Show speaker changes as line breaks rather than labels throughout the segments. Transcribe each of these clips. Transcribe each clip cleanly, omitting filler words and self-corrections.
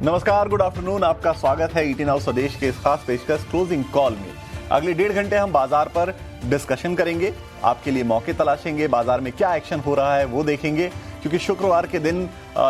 नमस्कार, good afternoon. आपका स्वागत है ईटी नाउ स्वदेश के इस खास पेशकश क्लोजिंग कॉल में। अगले 1.5 घंटे हम बाजार पर डिस्कशन करेंगे, आपके लिए मौके तलाशेंगे, बाजार में क्या एक्शन हो रहा है वो देखेंगे, क्योंकि शुक्रवार के दिन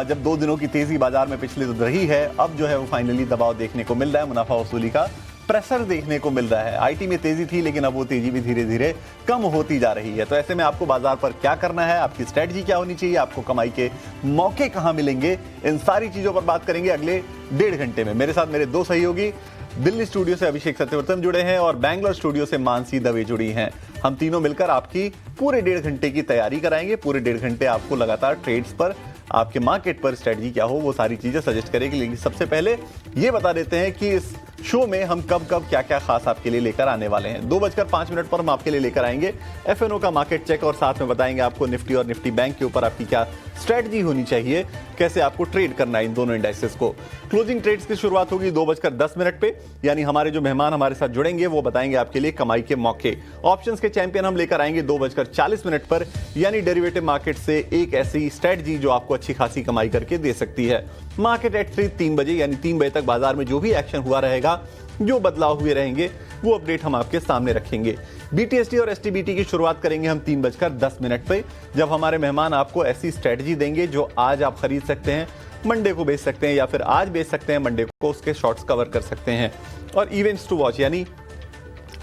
जब 2 दिनों की तेजी बाजार में पिछले दिन रही है, अब जो है वो फाइनली दबाव देखने को मिल रहा है, मुनाफा वसूली का प्रेशर देखने को मिल रहा है। आईटी में तेजी थी, लेकिन अब वो तेजी भी धीरे धीरे कम होती जा रही है। तो ऐसे में आपको बाजार पर क्या करना है, आपकी स्ट्रेटजी क्या होनी चाहिए, आपको कमाई के मौके कहां मिलेंगे, इन सारी चीजों पर बात करेंगे अगले 1.5 घंटे में। मेरे साथ मेरे 2 सहयोगी दिल्ली स्टूडियो से अभिषेक सत्यवर्तन जुड़े हैं और बैंगलोर स्टूडियो से मानसी दवे जुड़ी हैं। हम तीनों मिलकर आपकी पूरे 1.5 घंटे की तैयारी कराएंगे। पूरे 1.5 घंटे आपको लगातार ट्रेड्स पर, आपके मार्केट पर स्ट्रेटजी क्या हो वो सारी चीजें सजेस्ट करेंगे। लेकिन सबसे पहले ये बता देते हैं कि इस शो में हम कब कब क्या क्या खास आपके लिए लेकर आने वाले हैं। 2:05 पर हम आपके लिए लेकर आएंगे एफएनओ का मार्केट चेक और साथ में बताएंगे आपको निफ्टी और निफ्टी बैंक के ऊपर आपकी क्या स्ट्रेटजी होनी चाहिए, कैसे आपको ट्रेड करना है इन दोनों इंडेक्सेस को। क्लोजिंग ट्रेड्स की शुरुआत होगी 2:10 पे, यानी हमारे जो मेहमान हमारे साथ जुड़ेंगे वो बताएंगे आपके लिए कमाई के मौके। ऑप्शंस के चैंपियन हम लेकर आएंगे 2:40 पर, यानी डेरिवेटिव मार्केट से एक ऐसी स्ट्रेटजी जो आपको अच्छी खासी कमाई करके दे सकती है। मार्केट एट 3 बजे, यानी 3 बजे तक बाजार में जो भी एक्शन हुआ रहेगा, जो बदलाव हुए रहेंगे, वो अपडेट हम आपके सामने रखेंगे। बीटीएसटी और एसटीबीटी की शुरुआत करेंगे हम 3:10 पे, जब हमारे मेहमान आपको ऐसी स्ट्रेटजी देंगे जो आज आप खरीद सकते हैं, मंडे को बेच सकते हैं, या फिर आज बेच सकते हैं, मंडे को उसके शॉर्ट्स कवर कर सकते हैं। और इवेंट्स टू वॉच, यानी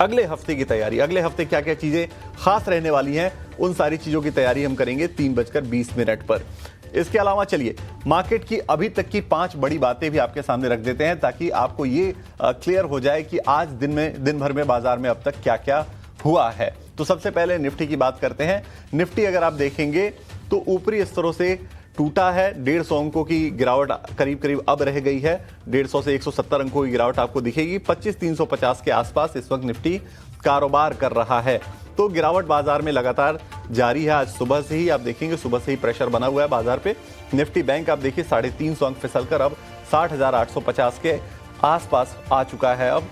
अगले हफ्ते की तैयारी, अगले हफ्ते क्या क्या चीजें खास रहने वाली हैं, उन सारी चीजों की तैयारी हम करेंगे 3:20 पर। इसके अलावा चलिए मार्केट की अभी तक की 5 बड़ी बातें भी आपके सामने रख देते हैं, ताकि आपको ये क्लियर हो जाए कि आज दिन भर में बाजार में अब तक क्या क्या हुआ है। तो सबसे पहले निफ्टी की बात करते हैं। निफ्टी अगर आप देखेंगे तो ऊपरी स्तरों से टूटा है, 150 अंकों की गिरावट करीब करीब अब रह गई है। 150 से 170 अंकों की गिरावट आपको दिखेगी। 25,350 के आसपास इस वक्त निफ्टी कारोबार कर रहा है। तो गिरावट बाजार में लगातार जारी है। आज सुबह से ही आप देखेंगे, सुबह से ही प्रेशर बना हुआ है बाजार पे। निफ्टी बैंक आप देखिए 350 अंक फिसलकर अब 60,850 के आसपास आ चुका है। अब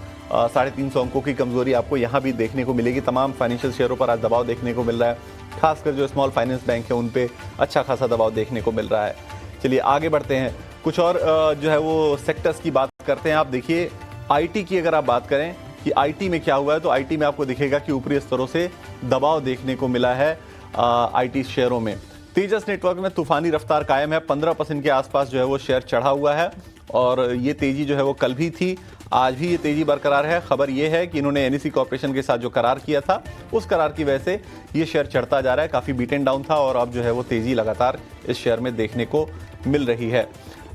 350 अंकों की कमजोरी आपको यहां भी देखने को मिलेगी। तमाम फाइनेंशियल शेयरों पर आज दबाव देखने को मिल रहा है, खासकर जो स्मॉल फाइनेंस बैंक है उन पे अच्छा खासा दबाव देखने को मिल रहा है। चलिए आगे बढ़ते हैं, कुछ और जो है वो सेक्टर्स की बात करते हैं। आप देखिए आईटी की अगर आप बात करें कि आईटी में क्या हुआ है, तो आईटी में आपको दिखेगा कि ऊपरी स्तरों से दबाव देखने को मिला है आईटी शेयरों में। तेजस नेटवर्क में तूफानी रफ्तार कायम है, 15% के आसपास जो है वो शेयर चढ़ा हुआ है और ये तेजी जो है वो कल भी थी, आज भी ये तेजी बरकरार है। खबर ये है कि इन्होंने एनईसी कॉर्पोरेशन के साथ जो करार किया था, उस करार की वजह से ये शेयर चढ़ता जा रहा है। काफी बीट एंड डाउन था और अब जो है वो तेजी लगातार इस शेयर में देखने को मिल रही है।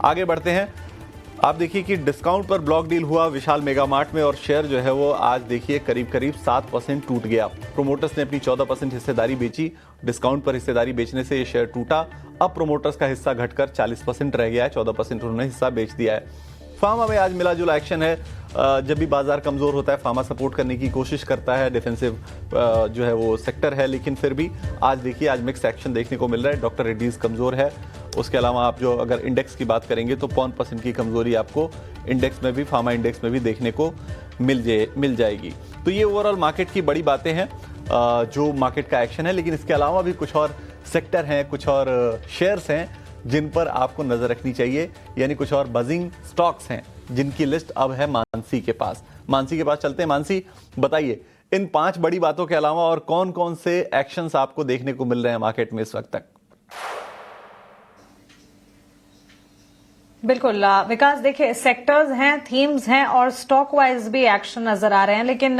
आगे बढ़ते हैं, आप देखिए कि डिस्काउंट पर ब्लॉक डील हुआ विशाल मेगा मार्ट में और शेयर जो है वो आज देखिए करीब करीब 7% टूट गया। प्रोमोटर्स ने अपनी 14% हिस्सेदारी बेची। डिस्काउंट पर हिस्सेदारी बेचने से ये शेयर टूटा। अब प्रोमोटर्स का हिस्सा घटकर 40% रह गया है, 14% उन्होंने हिस्सा बेच दिया है। फार्मा में आज मिला जुला एक्शन है। जब भी बाजार कमजोर होता है, फार्मा सपोर्ट करने की कोशिश करता है, डिफेंसिव जो है वो सेक्टर है, लेकिन फिर भी आज देखिए आज मिक्स एक्शन देखने को मिल रहा है। डॉक्टर रेड्डीज कमजोर है। उसके अलावा आप जो अगर इंडेक्स की बात करेंगे तो 5% की कमजोरी आपको इंडेक्स में भी, फार्मा इंडेक्स में भी देखने को मिल जाएगी। तो ये ओवरऑल मार्केट की बड़ी बातें हैं, जो मार्केट का एक्शन है। लेकिन इसके अलावा भी कुछ और सेक्टर हैं, कुछ और शेयर्स हैं जिन पर आपको नजर रखनी चाहिए, यानी कुछ और बजिंग स्टॉक्स हैं जिनकी लिस्ट अब है मानसी के पास। मानसी के पास चलते हैं। मानसी, बताइए इन 5 बड़ी बातों के अलावा और कौन कौन से एक्शंस आपको देखने को मिल रहे हैं मार्केट में इस वक्त तक?
बिल्कुल विकास, देखिए सेक्टर्स हैं, थीम्स हैं और स्टॉक वाइज भी एक्शन नजर आ रहे हैं, लेकिन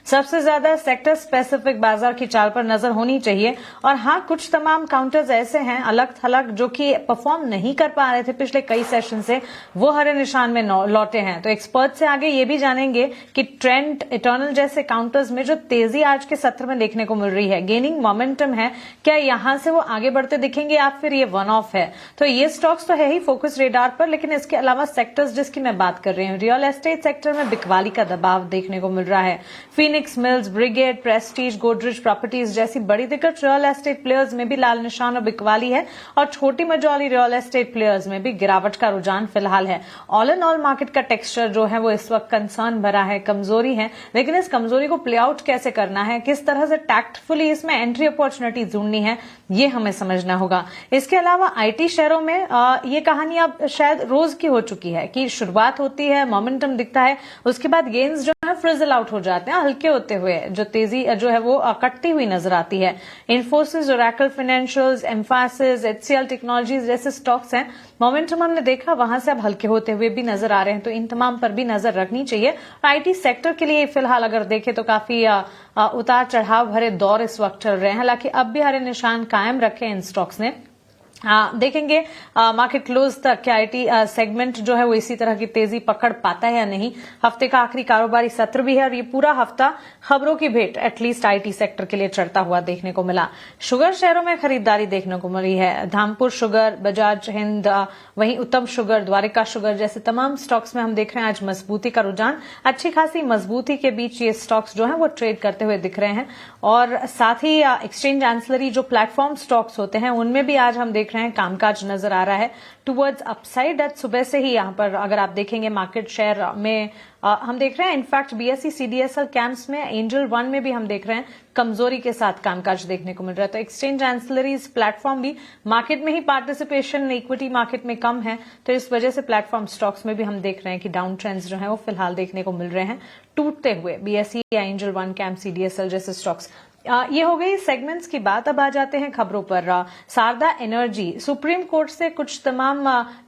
सबसे ज्यादा सेक्टर स्पेसिफिक बाजार की चाल पर नजर होनी चाहिए। और हाँ, कुछ तमाम काउंटर्स ऐसे हैं अलग थलग जो कि परफॉर्म नहीं कर पा रहे थे पिछले कई सेशन से, वो हरे निशान में लौटे हैं। तो एक्सपर्ट से आगे ये भी जानेंगे कि ट्रेंड, इटर्नल जैसे काउंटर्स में जो तेजी आज के सत्र में देखने को मिल रही है, गेनिंग मोमेंटम है, क्या यहां से वो आगे बढ़ते दिखेंगे या फिर ये वन ऑफ है। तो ये स्टॉक्स तो है ही फोकस रेडार पर, लेकिन इसके अलावा सेक्टर्स जिसकी मैं बात कर रही हूँ, रियल एस्टेट सेक्टर में बिकवाली का दबाव देखने को मिल रहा है। Phoenix mills, brigade, Prestige, Godrej properties जैसी बड़ी दिग्गज रियल एस्टेट प्लेयर्स में भी लाल निशान और बिकवाली है और छोटी मझौली रियल एस्टेट प्लेयर्स में भी गिरावट का रुझान फिलहाल है। ऑल इन ऑल मार्केट का टेक्सचर जो है वो इस वक्त कंसर्न भरा है, कमजोरी है, लेकिन इस कमजोरी को प्ले आउट कैसे करना है, किस तरह से टैक्टफुली इसमें एंट्री अपॉर्चुनिटी ढूंढनी है, ये हमें समझना होगा। इसके अलावा आईटी शेयरों में ये कहानी अब शायद शायद रोज की हो चुकी है कि शुरुआत होती है, मोमेंटम दिखता है, उसके बाद गेन्स जो है फ्रिजल आउट हो जाते हैं, हल्के होते हुए जो तेजी जो है वो कटती हुई नजर आती है। Infosys, Oracle financials, Mphasis, HCL technologies जैसे स्टॉक्स हैं, मोमेंटम हमने देखा वहां से अब हल्के होते हुए भी नजर आ रहे हैं, तो इन तमाम पर भी नजर रखनी चाहिए। आईटी सेक्टर के लिए फिलहाल अगर देखें तो काफी उतार चढ़ाव भरे दौर इस वक्त चल रहे हैं, हालांकि अब भी हरे निशान कायम रखे इन स्टॉक्स ने। देखेंगे मार्केट क्लोज तक क्या आईटी सेगमेंट जो है वो इसी तरह की तेजी पकड़ पाता है या नहीं। हफ्ते का आखिरी कारोबारी सत्र भी है और ये पूरा हफ्ता खबरों की भेंट एटलीस्ट आईटी सेक्टर के लिए चढ़ता हुआ देखने को मिला। शुगर शेयरों में खरीदारी देखने को मिली है। धामपुर शुगर, बजाज हिंद, वहीं उत्तम शुगर, द्वारिका शुगर जैसे तमाम स्टॉक्स में हम देख रहे हैं आज मजबूती का रुझान। अच्छी खासी मजबूती के बीच ये स्टॉक्स जो है वो ट्रेड करते हुए दिख रहे हैं और साथ ही एक्सचेंज एंसिलरी जो प्लेटफॉर्म स्टॉक्स होते हैं उनमें भी आज हम देख रहे हैं कामकाज नजर आ रहा है टुवर्ड्स अपसाइड। आज सुबह से ही यहां पर अगर आप देखेंगे मार्केट शेयर में हम देख रहे हैं इनफैक्ट बीएसई सीडीएसएल कैंप्स में, एंजल वन में भी हम देख रहे हैं कमजोरी के साथ कामकाज देखने को मिल रहा है। तो एक्सचेंज एंसिलरीज प्लेटफॉर्म भी मार्केट में ही पार्टिसिपेशन इक्विटी मार्केट में कम है, तो इस वजह से प्लेटफॉर्म स्टॉक्स में भी हम देख रहे हैं कि डाउन ट्रेंड्स जो है वो फिलहाल देखने को मिल रहे हैं टूटते हुए। बीएसई या एंजल वन कैंप, सीडीएसएल जैसे स्टॉक्स। ये हो गई सेगमेंट्स की बात। अब आ जाते हैं खबरों पर। शारदा एनर्जी, सुप्रीम कोर्ट से कुछ तमाम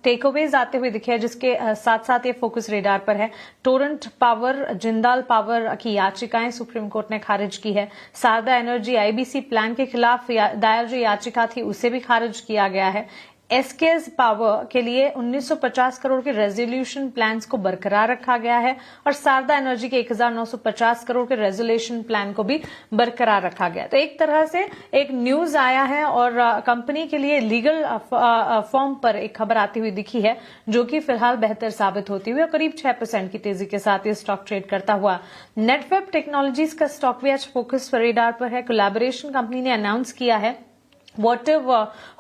टेकअवेज आते हुए दिखे हैं जिसके साथ साथ ये फोकस रेडार पर है। टोरेंट पावर, जिंदाल पावर की याचिकाएं सुप्रीम कोर्ट ने खारिज की है। शारदा एनर्जी आईबीसी प्लान के खिलाफ दायर जो याचिका थी उसे भी खारिज किया गया है। एसकेएस पावर के लिए 1950 करोड़ के रेजोल्यूशन प्लान्स को बरकरार रखा गया है और शारदा एनर्जी के 1950 करोड़ के रेजोल्यूशन प्लान को भी बरकरार रखा गया। तो एक तरह से एक न्यूज आया है और कंपनी के लिए लीगल फॉर्म पर एक खबर आती हुई दिखी है जो कि फिलहाल बेहतर साबित होती हुई करीब 6% की तेजी के साथ ये स्टॉक ट्रेड करता हुआ। नेटवेब टेक्नोलॉजीज का स्टॉक भी आज फोकस रेडार पर है। कोलैबोरेशन कंपनी ने अनाउंस किया है वॉटिव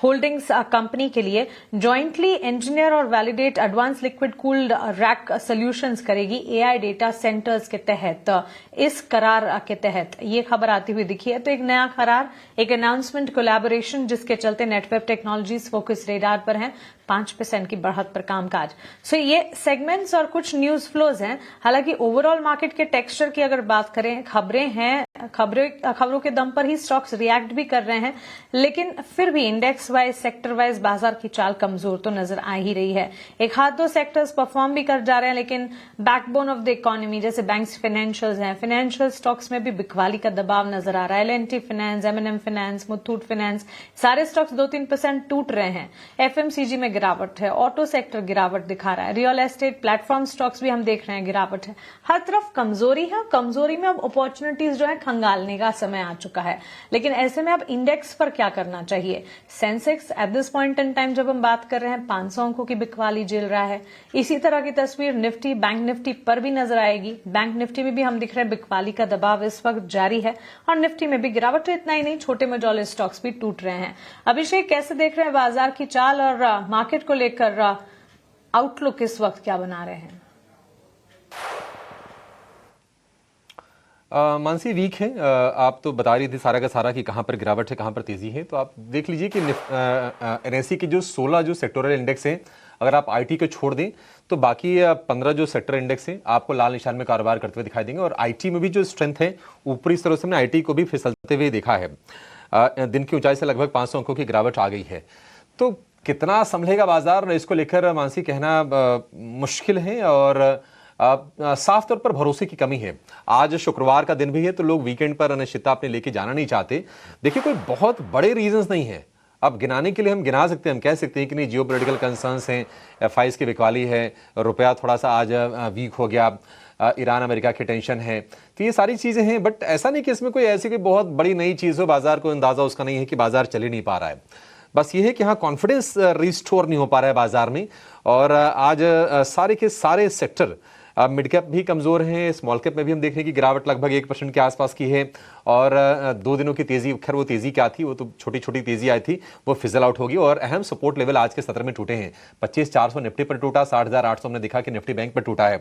होल्डिंग्स कंपनी के लिए जॉइंटली इंजीनियर और validate advance liquid cooled rack solutions करेगी एआई डेटा सेंटर्स के तहत। इस करार के तहत ये खबर आती हुई दिखी है। तो एक नया करार, एक अनाउंसमेंट, कोलैबोरेशन जिसके चलते नेटवेब टेक्नोलॉजीज फोकस रेडार पर हैं। 5% की बढ़त पर कामकाज। सो ये सेगमेंट्स और कुछ न्यूज फ्लोज हैं। हालांकि ओवरऑल मार्केट के टेक्सचर की अगर बात करें, खबरें हैं, खबरों के दम पर ही स्टॉक्स रिएक्ट भी कर रहे हैं, लेकिन फिर भी इंडेक्स वाइज, सेक्टर वाइज बाजार की चाल कमजोर तो नजर आ ही रही है। एक हाथ दो सेक्टर्स परफॉर्म भी कर जा रहे हैं, लेकिन बैकबोन ऑफ द इकोनॉमी जैसे बैंक्स, फाइनेंशियल्स हैं, फाइनेंशियल स्टॉक्स में भी बिकवाली का दबाव नजर आ रहा है। एल&टी फाइनेंस, एम&एम फाइनेंस, मुथूट फाइनेंस, सारे स्टॉक्स 2-3% टूट रहे हैं। एफएमसीजी में गिरावट है, ऑटो सेक्टर गिरावट दिखा रहा है, रियल एस्टेट, प्लेटफॉर्म स्टॉक्स भी हम देख रहे हैं गिरावट है। हर तरफ कमजोरी है। कमजोरी में अब अपॉर्चुनिटीज जो है खंगालने का समय आ चुका है। लेकिन ऐसे में अब इंडेक्स पर क्या करना चाहिए? Sensex at this point in time जब हम बात कर रहे हैं 500 अंकों की बिकवाली झेल रहा है। इसी तरह की तस्वीर निफ्टी, बैंक निफ्टी पर भी नजर आएगी। बैंक निफ्टी में भी हम दिख रहे हैं बिकवाली का दबाव इस वक्त जारी है और निफ्टी में भी गिरावट। इतना ही नहीं, छोटे मझोले स्टॉक्स भी टूट रहे हैं। अभिषेक, कैसे देख रहे हैं बाजार की चाल और मार्केट को लेकर आउटलुक इस वक्त क्या बना रहे हैं?
मानसी वीक है। आप तो बता रही थी सारा का सारा कि कहां पर गिरावट है, कहां पर तेजी है। तो आप देख लीजिए कि एनएसई के जो 16 जो सेक्टोरल इंडेक्स हैं, अगर आप आईटी को छोड़ दें तो बाकी 15 जो सेक्टर इंडेक्स हैं आपको लाल निशान में कारोबार करते हुए दिखाई देंगे। और आईटी में भी जो स्ट्रेंथ है, ऊपरी स्तरों से हमने आईटी को भी फिसलते हुए देखा है। दिन की ऊंचाई से लगभग 500 अंकों की गिरावट आ गई है। तो कितना संभलेगा बाजार, इसको लेकर मानसी कहना मुश्किल है और साफ तौर पर भरोसे की कमी है। आज शुक्रवार का दिन भी है तो लोग वीकेंड पर अनिश्चितता अपने लेके जाना नहीं चाहते। देखिए, कोई बहुत बड़े रीजंस नहीं है। अब गिनाने के लिए हम गिना सकते हैं, हम कह सकते हैं कि नहीं, जियोपॉलिटिकल कंसर्न्स हैं, एफआईएस की बिकवाली है, रुपया थोड़ा सा आज वीक हो गया, ईरान अमेरिका की टेंशन है, तो ये सारी चीजें हैं। बट ऐसा नहीं कि इसमें कोई ऐसी कोई बहुत बड़ी नई चीज हो। बाजार को अंदाजा उसका नहीं है कि बाजार चल ही नहीं पा रहा है। बस ये है कि हाँ, कॉन्फिडेंस रिस्टोर नहीं हो पा रहा है बाजार में। और आज सारे के सारे सेक्टर, मिड कैप भी कमजोर हैं, स्मॉल कैप में भी हम देख रहे हैं कि गिरावट लगभग 1% के आसपास की है। और 2 दिनों की तेजी, खैर वो तेजी क्या थी, वो तो छोटी छोटी तेजी आई थी, वो फिजल आउट होगी। और अहम सपोर्ट लेवल आज के सत्र में टूटे हैं। 25,400 निफ्टी पर टूटा, 60,800 हमने देखा कि निफ्टी बैंक पर टूटा है।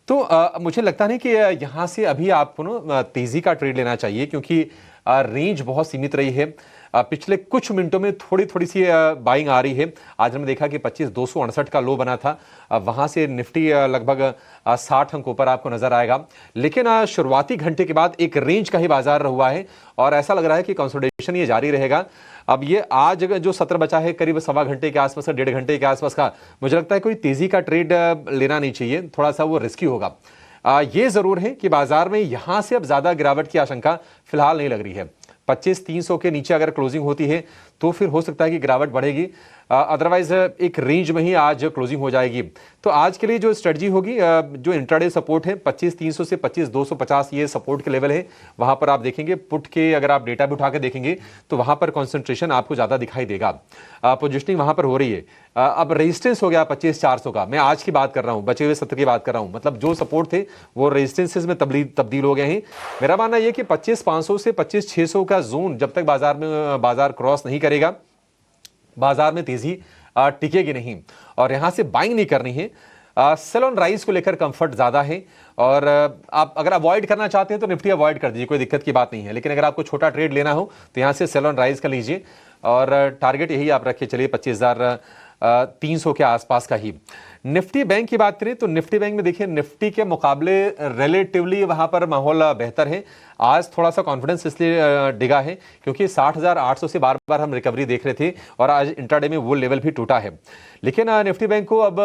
तो मुझे लगता नहीं कि यहां से अभी आपको ना तेजी का ट्रेड लेना चाहिए, क्योंकि रेंज बहुत सीमित रही है। पिछले कुछ मिनटों में थोड़ी थोड़ी सी बाइंग आ रही है। आज हमने देखा कि 25,268 का लो बना था, वहां से निफ्टी लगभग 60 अंक ऊपर आपको नजर आएगा। लेकिन शुरुआती घंटे के बाद एक रेंज का ही बाजार हुआ है और ऐसा लग रहा है कि कंसोलिडेशन ये जारी रहेगा। अब ये आज जो सत्र बचा है करीब सवा घंटे के आसपास, 1.5 घंटे के आसपास का, मुझे लगता है कोई तेजी का ट्रेड लेना नहीं चाहिए, थोड़ा सा वो रिस्की होगा। ये जरूर है कि बाजार में यहां से अब ज्यादा गिरावट की आशंका फिलहाल नहीं लग रही है। 25,300 के नीचे अगर क्लोजिंग होती है तो फिर हो सकता है कि गिरावट बढ़ेगी, अदरवाइज एक रेंज में ही आज क्लोजिंग हो जाएगी। तो आज के लिए जो स्ट्रेटजी होगी, जो इंट्राडे सपोर्ट है 25,300 से 25,250 ये सपोर्ट के लेवल है, वहां पर आप देखेंगे पुट के, अगर आप डेटा भी उठा के देखेंगे तो वहां पर कॉन्सेंट्रेशन आपको ज्यादा दिखाई देगा, पोजिशनिंग वहां पर हो रही है। अब रेजिस्टेंस हो गया 25,400 का, मैं आज की बात कर रहा हूं, बचे हुए सत्र की बात कर रहा हूं, मतलब जो सपोर्ट थे वो रेजिस्टेंसेस में तब्दील हो गए हैं। मेरा मानना यह कि 25,500 से 25,600 का जोन जब तक बाजार क्रॉस नहीं करेगा, बाजार में तेजी टिकेगी नहीं और यहां से बाइंग नहीं करनी है। सेल ऑन राइज को लेकर कंफर्ट ज्यादा है और आप अगर अवॉइड करना चाहते हैं तो निफ्टी अवॉइड कर दीजिए, कोई दिक्कत की बात नहीं है। लेकिन अगर आपको छोटा ट्रेड लेना हो तो यहां से सेल ऑन राइज कर लीजिए और टारगेट यही आप रखिए चलिए 25,300 के आसपास का ही। निफ्टी बैंक की बात करें तो निफ्टी बैंक में देखिए निफ्टी के मुकाबले रिलेटिवली वहां पर माहौल बेहतर है। आज थोड़ा सा कॉन्फिडेंस इसलिए डिगा है क्योंकि 60,800 से बार बार हम रिकवरी देख रहे थे और आज इंट्राडे में वो लेवल भी टूटा है। लेकिन निफ्टी बैंक को अब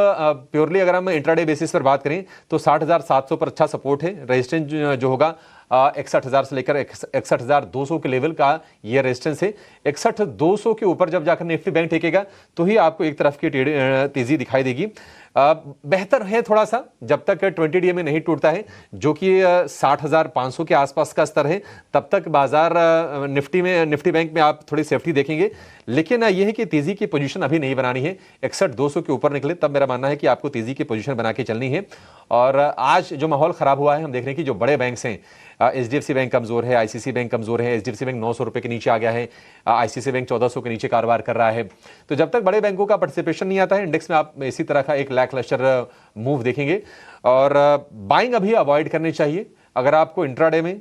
प्योरली अगर हम इंट्राडे बेसिस पर बात करें तो 60,700 पर अच्छा सपोर्ट है। रेजिस्टेंस जो होगा 61,000 से लेकर 61,200 के लेवल का ये रेजिस्टेंस है। 61,200 के ऊपर जब जाकर निफ्टी बैंक टेकेगा तो ही आपको एक तरफ की तेजी दिखाई देगी। बेहतर है थोड़ा सा जब तक 20 डीए में नहीं टूटता है, जो कि 60,500 के आसपास का स्तर है, तब तक बाजार निफ्टी बैंक में आप थोड़ी सेफ्टी देखेंगे। लेकिन यह है कि तेजी की पोजीशन अभी नहीं बनानी है, 61,200 के ऊपर निकले तब मेरा मानना है कि आपको तेजी की पोजीशन बना के चलनी है। और आज जो माहौल खराब हुआ है, हम देख रहे हैं कि जो बड़े बैंक्स हैं, एचडीएफसी बैंक कमजोर है, आईसीसी बैंक कमजोर है, एचडीएफसी बैंक 900 रुपए के नीचे आ गया है, आईसीसी बैंक 1400 के नीचे कारोबार कर रहा है। तो जब तक बड़े बैंकों का पार्टिसिपेशन नहीं आता है इंडेक्स में, आप इसी तरह का एक लैकलस्टर मूव देखेंगे और बाइंग अभी अवॉइड करनी चाहिए। अगर आपको इंट्राडे में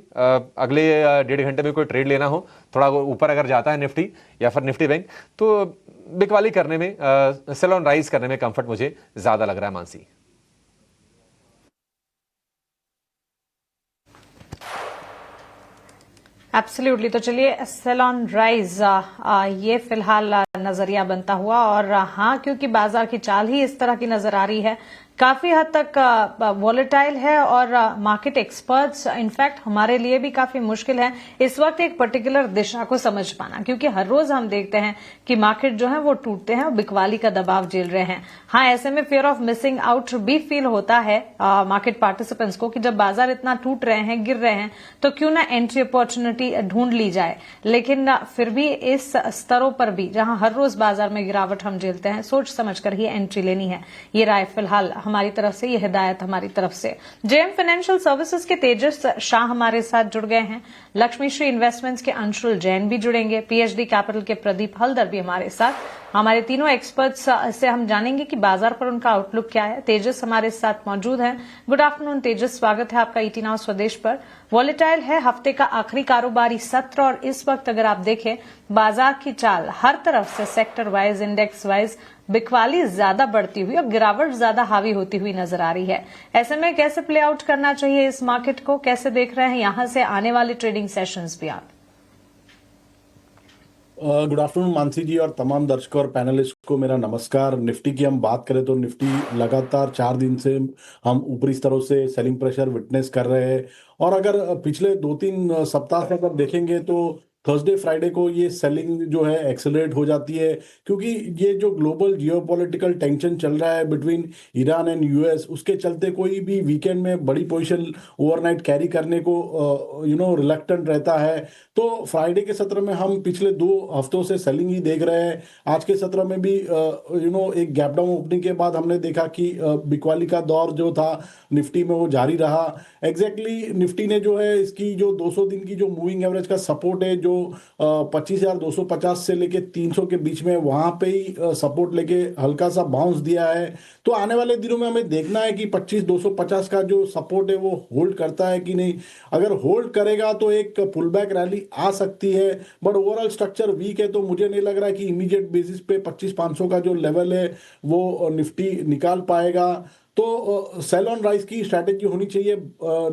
अगले 1.5 घंटे में कोई ट्रेड लेना हो, थोड़ा ऊपर अगर जाता है निफ्टी या फिर निफ्टी बैंक, तो बिकवाली करने में, सेल ऑन राइज करने में कंफर्ट मुझे ज्यादा लग रहा है। मानसी,
एब्सोल्युटली। तो चलिए सेल ऑन राइज ये फिलहाल नजरिया बनता हुआ और हाँ, क्योंकि बाजार की चाल ही इस तरह की नजर आ रही है, काफी हद तक वॉलेटाइल है और मार्केट एक्सपर्ट्स इनफैक्ट हमारे लिए भी काफी मुश्किल है इस वक्त एक पर्टिकुलर दिशा को समझ पाना, क्योंकि हर रोज हम देखते हैं कि मार्केट जो है वो टूटते हैं और बिकवाली का दबाव झेल रहे हैं। हाँ, ऐसे में फियर ऑफ मिसिंग आउट भी फील होता है मार्केट पार्टिसिपेंट्स को कि जब बाजार इतना टूट रहे हैं, गिर रहे हैं, तो क्यों ना एंट्री अपॉर्चुनिटी ढूंढ ली जाए। लेकिन फिर भी इस स्तरों पर भी जहां हर रोज बाजार में गिरावट हम झेलते हैं, सोच समझकर ही एंट्री लेनी है। ये राय फिलहाल हमारी तरफ से, ये हिदायत हमारी तरफ से। जेएम फाइनेंशियल सर्विसेज के तेजस शाह हमारे साथ जुड़ गए हैं, लक्ष्मी श्री इन्वेस्टमेंट्स के अंशुल जैन भी जुड़ेंगे, पीएचडी कैपिटल के प्रदीप हल्दर भी हमारे साथ। हमारे तीनों एक्सपर्ट्स से हम जानेंगे कि बाजार पर उनका आउटलुक क्या है। तेजस हमारे साथ मौजूद हैं। गुड आफ्टरनून तेजस, स्वागत है आपका ईटी नाउ स्वदेश पर। वॉलेटाइल है हफ्ते का आखिरी कारोबारी सत्र और इस वक्त अगर आप देखें बाजार की चाल हर तरफ से सेक्टर वाइज, इंडेक्स वाइज बिकवाली ज्यादा बढ़ती हुई और गिरावट ज्यादा हावी होती हुई नजर आ रही है। ऐसे में कैसे प्ले आउट करना चाहिए इस मार्केट को, कैसे देख रहे हैं यहां से आने वाले ट्रेडिंग सेशंस भी आप?
गुड आफ्टरनून मानसी जी और तमाम दर्शकों और पैनलिस्ट को मेरा नमस्कार। निफ्टी की हम बात करें तो निफ्टी लगातार 4 दिन से हम ऊपरी स्तरों से सेलिंग प्रेशर विटनेस कर रहे हैं और अगर पिछले 2-3 सप्ताह से अगर देखेंगे तो थर्सडे फ्राइडे को ये सेलिंग जो है एक्सेलरेट हो जाती है, क्योंकि ये जो ग्लोबल जियोपॉलिटिकल टेंशन चल रहा है बिटवीन ईरान एंड यूएस, उसके चलते कोई भी वीकेंड में बड़ी पोजीशन ओवरनाइट कैरी करने को रिलक्टेंट रहता है। तो फ्राइडे के सत्र में हम पिछले 2 हफ्तों से सेलिंग ही देख रहे हैं। आज के सत्र में भी एक गैप डाउन ओपनिंग के बाद हमने देखा कि बिकवाली का दौर जो था निफ्टी में वो जारी रहा। एग्जैक्टली निफ्टी ने जो है इसकी जो 200 दिन की जो मूविंग एवरेज का सपोर्ट है, जो जो 25,250 से लेके 300 के बीच में वहां पे ही सपोर्ट लेके हल्का सा बाउंस दिया है। तो आने वाले दिनों में हमें देखना है कि 25,250 का जो सपोर्ट है वो होल्ड करता है कि नहीं। अगर होल्ड करेगा तो एक पुल बैक रैली आ सकती है, बट ओवरऑल स्ट्रक्चर वीक है, तो मुझे नहीं लग रहा है कि इमीडिएट बेसिस पे 25,500 का जो लेवल है वो निफ्टी निकाल पाएगा। तो सेल ऑन राइज की स्ट्रैटेजी होनी चाहिए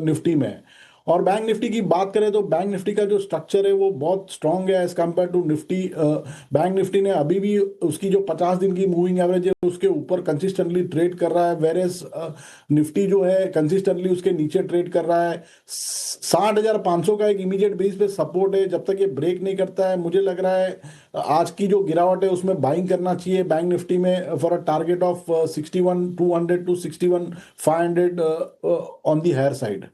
निफ्टी में। और बैंक निफ्टी की बात करें तो बैंक निफ्टी का जो स्ट्रक्चर है वो बहुत स्ट्रांग है as compare to Nifty. Bank Nifty ने अभी भी उसकी जो 50 दिन की मूविंग एवरेज है उसके ऊपर कंसिस्टेंटली ट्रेड कर रहा है, वेरेस निफ्टी जो है कंसिस्टेंटली उसके नीचे ट्रेड कर रहा है। 60,500 का एक इमीडिएट बेस पे सपोर्ट है, जब तक ये ब्रेक नहीं करता है मुझे लग रहा है आज की जो गिरावट है उसमें बाइंग करना चाहिए बैंक निफ्टी में for a target of 61,200 to 61,500 on the higher side.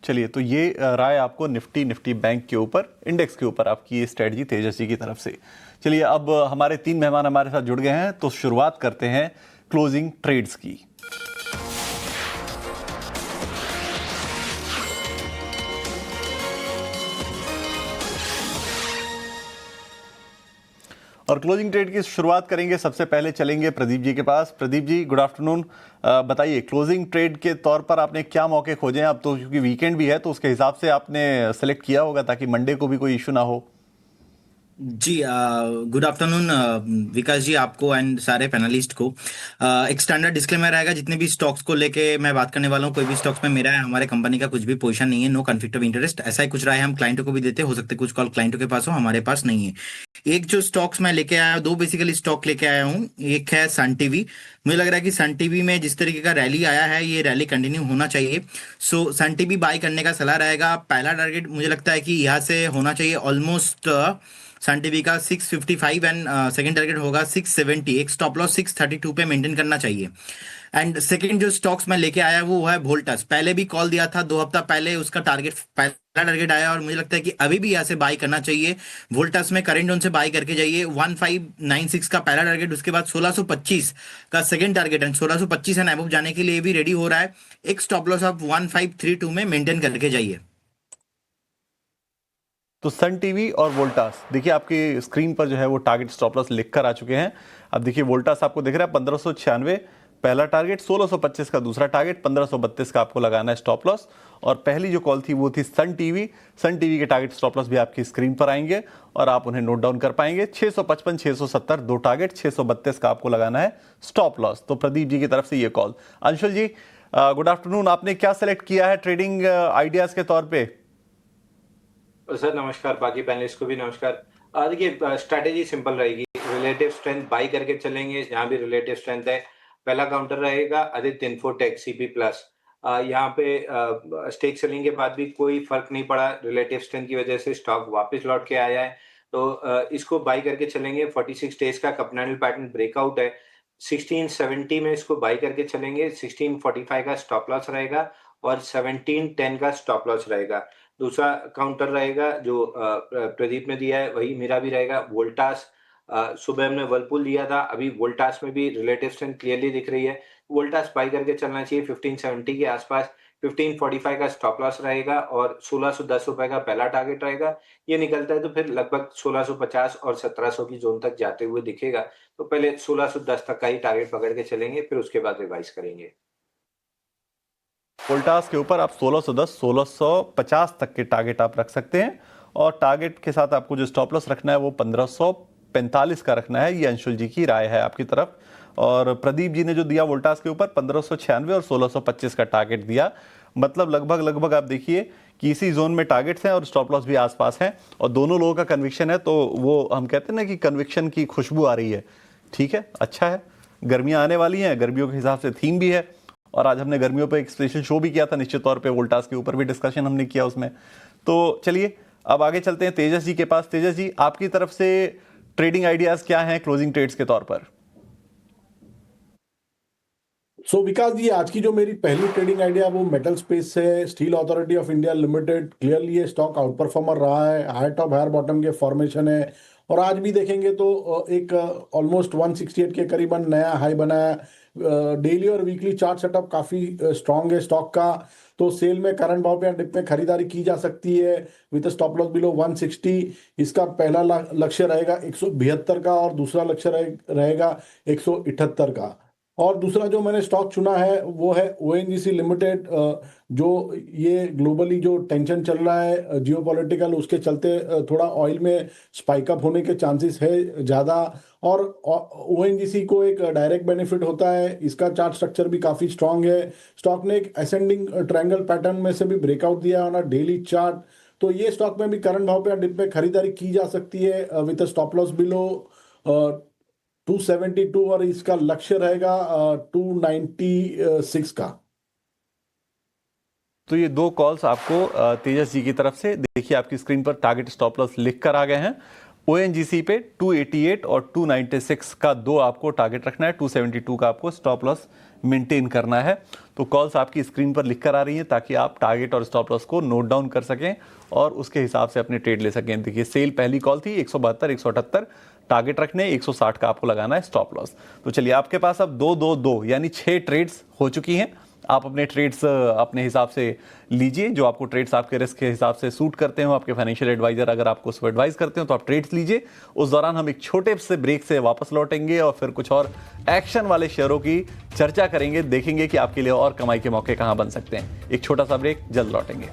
चलिए, तो ये राय आपको निफ्टी बैंक के ऊपर, इंडेक्स के ऊपर आपकी ये स्ट्रेटजी तेजस जी की तरफ से। चलिए, अब हमारे 3 मेहमान हमारे साथ जुड़ गए हैं, तो शुरुआत करते हैं क्लोजिंग ट्रेड्स की। और क्लोजिंग ट्रेड की शुरुआत करेंगे, सबसे पहले चलेंगे प्रदीप जी के पास। Pradeep ji, good afternoon. बताइए, क्लोजिंग ट्रेड के तौर पर आपने क्या मौके खोजे हैं? अब तो क्योंकि वीकेंड भी है तो उसके हिसाब से आपने सेलेक्ट किया होगा ताकि मंडे को भी कोई इशू ना हो।
जी, गुड आफ्टरनून विकास जी, आपको एंड सारे पैनलिस्ट को। एक स्टैंडर्ड डिस्क्लेमर रहेगा जितने भी स्टॉक्स को लेके मैं बात करने वाला हूँ। कोई भी स्टॉक्स में मेरा है, हमारे कंपनी का कुछ भी पोजीशन नहीं है, नो कॉन्फ्लिक्ट ऑफ इंटरेस्ट। ऐसा ही कुछ राय हम क्लाइंटों को भी देते, हो सकते कुछ कॉल क्लाइंटों के पास हो, हमारे पास नहीं है। एक जो स्टॉक्स मैं लेके आया, 2 बेसिकली स्टॉक लेके आया हूँ। एक है सन टीवी। मुझे लग रहा है कि सन टीवी में जिस तरीके का रैली आया है ये रैली कंटिन्यू होना चाहिए। सो सन टीवी बाय करने का सलाह रहेगा। पहला टारगेट मुझे लगता है कि यहाँ से होना चाहिए ऑलमोस्ट सन टीवी का 655 एंड सेकंड टारगेट होगा 670। एक स्टॉप लॉस 632 पे मेंटेन करना चाहिए। एंड सेकंड जो स्टॉक्स मैं लेके आया वो है वोल्टास। पहले भी कॉल दिया था 2 हफ्ता पहले, उसका पहला टारगेट आया और मुझे लगता है कि अभी भी यहाँ से बाय करना चाहिए। वोल्टास में करंट जोन से बाय करके जाइए। 1596 का पहला टारगेट, उसके बाद 1625 का second target and 1625 and above जाने के लिए भी रेडी हो रहा है। एक स्टॉप लॉस आप 1532 में मेंटेन करके जाइए।
तो सन टीवी और वोल्टास, देखिए आपकी स्क्रीन पर जो है वो टारगेट स्टॉप लॉस लिखकर आ चुके हैं। अब देखिए वोल्टास आपको दिख रहा है 1596 पहला टारगेट, 1625 का दूसरा टारगेट, 1532 का आपको लगाना है स्टॉप लॉस। और पहली जो कॉल थी वो थी सन टीवी के टारगेट स्टॉप लॉस भी आपकी स्क्रीन पर आएंगे और आप उन्हें नोट डाउन कर पाएंगे। 655 670 2 टारगेट, 632 का आपको लगाना है स्टॉप लॉस। तो प्रदीप जी की तरफ से ये कॉल। अंशुल जी, गुड आफ्टरनून। आपने क्या सेलेक्ट किया है ट्रेडिंग आइडियाज के तौर पे?
सर नमस्कार, बाकी पैनलिस्ट को भी नमस्कार। देखिए, स्ट्रैटेजी सिंपल रहेगी। रिलेटिव स्ट्रेंथ बाई करके चलेंगे जहां भी रिलेटिव स्ट्रेंथ है। पहला काउंटर रहेगा आदित्य इन्फोटेक सीपी प्लस। यहाँ पे स्टेक सेलिंग के बाद भी कोई फर्क नहीं पड़ा। रिलेटिव स्ट्रेंथ की वजह से स्टॉक वापस लौट के आया है, तो इसको बाई करके चलेंगे। 46 डेज का कप कैंडल पैटर्न ब्रेकआउट है। 1670 में इसको बाई करके चलेंगे। 1645 का स्टॉप लॉस रहेगा और 1710 का स्टॉप लॉस रहेगा। दूसरा काउंटर रहेगा जो प्रदीप ने दिया है वही मेरा भी रहेगा, वोल्टास। सुबह हमने वर्लपूल दिया था, अभी वोल्टास में भी रिलेटिव स्ट्रेंथ क्लियरली दिख रही है। वोल्टास बाई करके चलना चाहिए 1570 के आसपास। 1545 का स्टॉप लॉस रहेगा और 1610 रुपए का पहला टारगेट रहेगा। ये निकलता है तो फिर लगभग 1650 और 1700 की जोन तक जाते हुए दिखेगा। तो पहले 1610 तक का ही टारगेट पकड़ के चलेंगे, फिर उसके बाद रिवाइज करेंगे।
वोल्टास के ऊपर आप 1610 1650 तक के टारगेट आप रख सकते हैं और टारगेट के साथ आपको जो स्टॉप लॉस रखना है वो 1545 का रखना है। ये अंशुल जी की राय है आपकी तरफ। और प्रदीप जी ने जो दिया वोल्टास के ऊपर 1596 और 1625 का टारगेट दिया। मतलब लगभग आप देखिए कि इसी जोन में टारगेट्स हैं और स्टॉप लॉस भी आसपास हैं और दोनों लोगों का कन्विक्शन है। तो वो हम कहते हैं ना कि कन्विक्शन की खुशबू आ रही है। ठीक है, अच्छा है। गर्मियां आने वाली हैं, गर्मियों के हिसाब से थीम भी है और आज हमने गर्मियों पे एक स्पेशल शो भी किया था, निश्चित तौर पे वोल्टास के ऊपर भी डिस्कशन हमने किया उसमें। तो चलिए अब आगे चलते हैं तेजस जी के पास। तेजस जी, आपकी तरफ से ट्रेडिंग आइडियाज क्या हैं क्लोजिंग ट्रेड्स के तौर पर?
विकास जी, आज की जो मेरी पहली ट्रेडिंग आइडिया वो मेटल स्पेस है। Steel authority of India limited, clearly ये स्टॉक आउट परफॉर्मर रहा है। हायर टॉप हायर बॉटम के फॉर्मेशन है और आज भी देखेंगे तो एक ऑलमोस्ट 168 के करीबन नया हाई बनाया। डेली और वीकली चार्ट सेटअप काफी स्ट्रांग है स्टॉक का। तो सेल में करंट भाव पे या डिप में खरीदारी की जा सकती है विद स्टॉप लॉस बिलो 160। इसका पहला लक्ष्य रहेगा 172 का और दूसरा लक्ष्य रहेगा 178 का। और दूसरा जो मैंने स्टॉक चुना है वो है ओएनजीसी लिमिटेड। जो ये ग्लोबली जो टेंशन चल रहा है जियोपॉलिटिकल, उसके चलते थोड़ा ऑयल में स्पाइक अप होने के चांसेस है ज़्यादा। और ओएनजीसी को एक डायरेक्ट बेनिफिट होता है, इसका चार्ट स्ट्रक्चर भी काफ़ी स्ट्रांग है। स्टॉक ने एक असेंडिंग ट्रायंगल पैटर्न में से भी ब्रेकआउट दिया ऑन अ डेली चार्ट। तो ये स्टॉक में भी करंट भाव पे या डिप में खरीदारी की जा सकती है विद स्टॉप लॉस बिलो 272 और इसका लक्ष्य रहेगा 296 का।
तो ये दो कॉल्स आपको तेजस जी की तरफ से, देखिए आपकी स्क्रीन पर टारगेट स्टॉप लॉस लिख कर आ गए हैं। ओएनजीसी पे 288 और 296 का दो आपको टारगेट रखना है, 272 का आपको स्टॉप लॉस मेंटेन करना है। तो कॉल्स आपकी स्क्रीन पर लिख कर आ रही हैं ताकि आप टारगेट और स्टॉप लॉस को नोट डाउन कर सकें और उसके हिसाब से अपने ट्रेड ले सकें। देखिए सेल पहली कॉल थी 172, 178 टारगेट रखने, 160 का आपको लगाना है स्टॉप लॉस। तो चलिए आपके पास अब 2-2-2 यानी 6 ट्रेड्स हो चुकी हैं। आप अपने ट्रेड्स अपने हिसाब से लीजिए, जो आपको ट्रेड्स आपके रिस्क के हिसाब से सूट करते हो। आपके फाइनेंशियल एडवाइजर अगर आपको उसको एडवाइस करते हो तो आप ट्रेड्स लीजिए। उस दौरान हम एक छोटे से ब्रेक से वापस लौटेंगे और फिर कुछ और एक्शन वाले शेयरों की चर्चा करेंगे, देखेंगे कि आपके लिए और कमाई के मौके कहां बन सकते हैं। एक छोटा सा ब्रेक, जल्द लौटेंगे।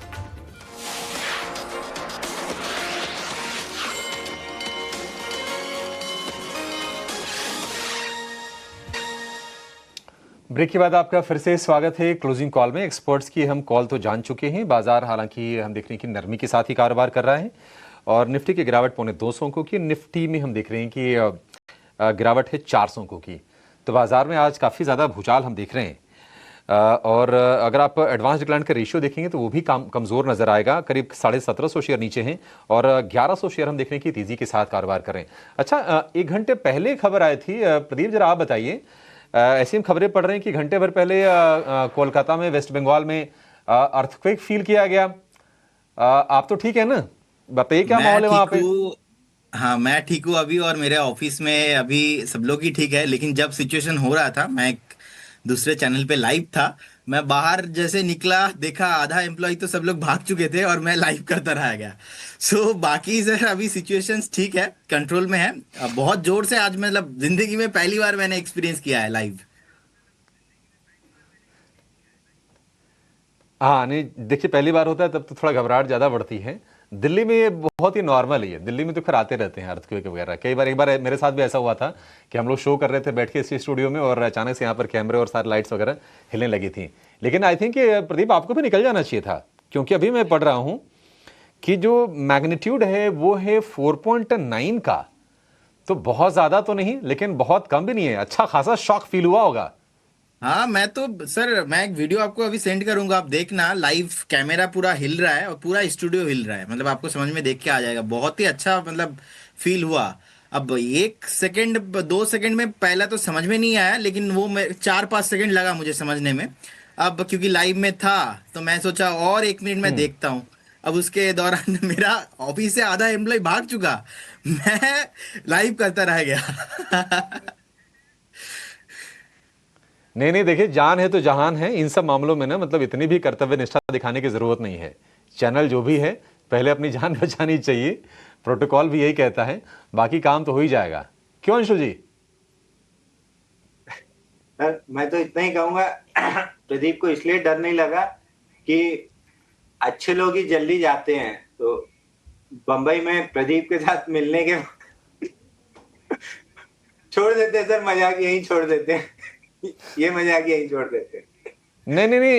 ब्रेक के बाद आपका फिर से स्वागत है क्लोजिंग कॉल में। एक्सपर्ट्स की हम कॉल तो जान चुके हैं। बाजार हालांकि हम देख रहे हैं कि नरमी के साथ ही कारोबार कर रहा है और निफ्टी की गिरावट 2.25 अंकों की। निफ्टी में हम देख रहे हैं कि गिरावट है 400 अंकों की। तो बाजार में आज काफ़ी ज़्यादा भूचाल हम देख रहे हैं। और अगर आप एडवांस डिक्लाइन का रेशियो देखेंगे तो वो भी कमज़ोर नजर आएगा। करीब 1750 शेयर नीचे हैं और 1100 शेयर हम देख रहे हैं कि तेज़ी के साथ कारोबार कर रहे हैं। अच्छा, 1 घंटे पहले खबर आई थी, प्रदीप जरा आप बताइए। ऐसी हम खबरें पढ़ रहे हैं कि घंटे भर पहले कोलकाता में, वेस्ट बंगाल में अर्थक्वेक फील किया गया। आप तो ठीक है ना? बताइए क्या माहौल है वहां पे?
हाँ, मैं ठीक हूँ अभी और मेरे ऑफिस में अभी सब लोग ही ठीक है। लेकिन जब सिचुएशन हो रहा था, मैं एक दूसरे चैनल पे लाइव था। मैं बाहर जैसे निकला, देखा आधा एम्प्लॉय तो सब लोग भाग चुके थे और मैं लाइव करता रह गया। सो बाकी सर अभी सिचुएशंस ठीक है, कंट्रोल में है। अब बहुत जोर से आज मतलब जिंदगी में पहली बार मैंने एक्सपीरियंस किया है लाइव।
हाँ नहीं, देखिए पहली बार होता है तब तो थोड़ा घबराहट ज़्यादा बढ़ती है। दिल्ली में ये बहुत ही नॉर्मल है। दिल्ली में तो खैर आते रहते हैं अर्थक्वेक वगैरह। कई बार, एक बार मेरे साथ भी ऐसा हुआ था कि हम लोग शो कर रहे थे बैठ के इसी स्टूडियो में और अचानक से यहाँ पर कैमरे और सारी लाइट्स वगैरह हिलने लगी थी। लेकिन आई थिंक प्रदीप आपको भी निकल जाना चाहिए था, क्योंकि अभी मैं पढ़ रहा हूँ कि जो मैग्नीट्यूड है वो है 4.9 का। तो बहुत ज़्यादा तो नहीं लेकिन बहुत कम भी नहीं है। अच्छा खासा शॉक फील हुआ होगा।
हाँ, मैं तो सर मैं एक वीडियो आपको अभी सेंड करूंगा, आप देखना। लाइव कैमरा पूरा हिल रहा है और पूरा स्टूडियो हिल रहा है। मतलब आपको समझ में देख के आ जाएगा। बहुत ही अच्छा मतलब फील हुआ। अब 1 सेकंड 2 सेकंड में पहला तो समझ में नहीं आया, लेकिन वो 4-5 सेकंड लगा मुझे समझने में। अब क्योंकि लाइव में था तो मैं सोचा और 1 मिनट में देखता हूँ। अब उसके दौरान मेरा ऑफिस से आधा एम्प्लॉय भाग चुका, मैं लाइव करता रह गया।
नहीं नहीं, देखिए जान है तो जहान है। इन सब मामलों में ना मतलब इतनी भी कर्तव्य निष्ठा दिखाने की जरूरत नहीं है। चैनल जो भी है पहले अपनी जान बचानी चाहिए, प्रोटोकॉल भी यही कहता है। बाकी काम तो हो ही जाएगा। क्यों अंशु जी?
सर मैं तो इतना ही कहूंगा, प्रदीप को इसलिए डर नहीं लगा कि अच्छे लोग ही जल्दी जाते हैं। तो बंबई में प्रदीप के साथ मिलने के छोड़ देते हैं सर, मजाक यहीं छोड़ देते हैं। ये मजाक यहीं छोड़ देते हैं।
नहीं नहीं नहीं,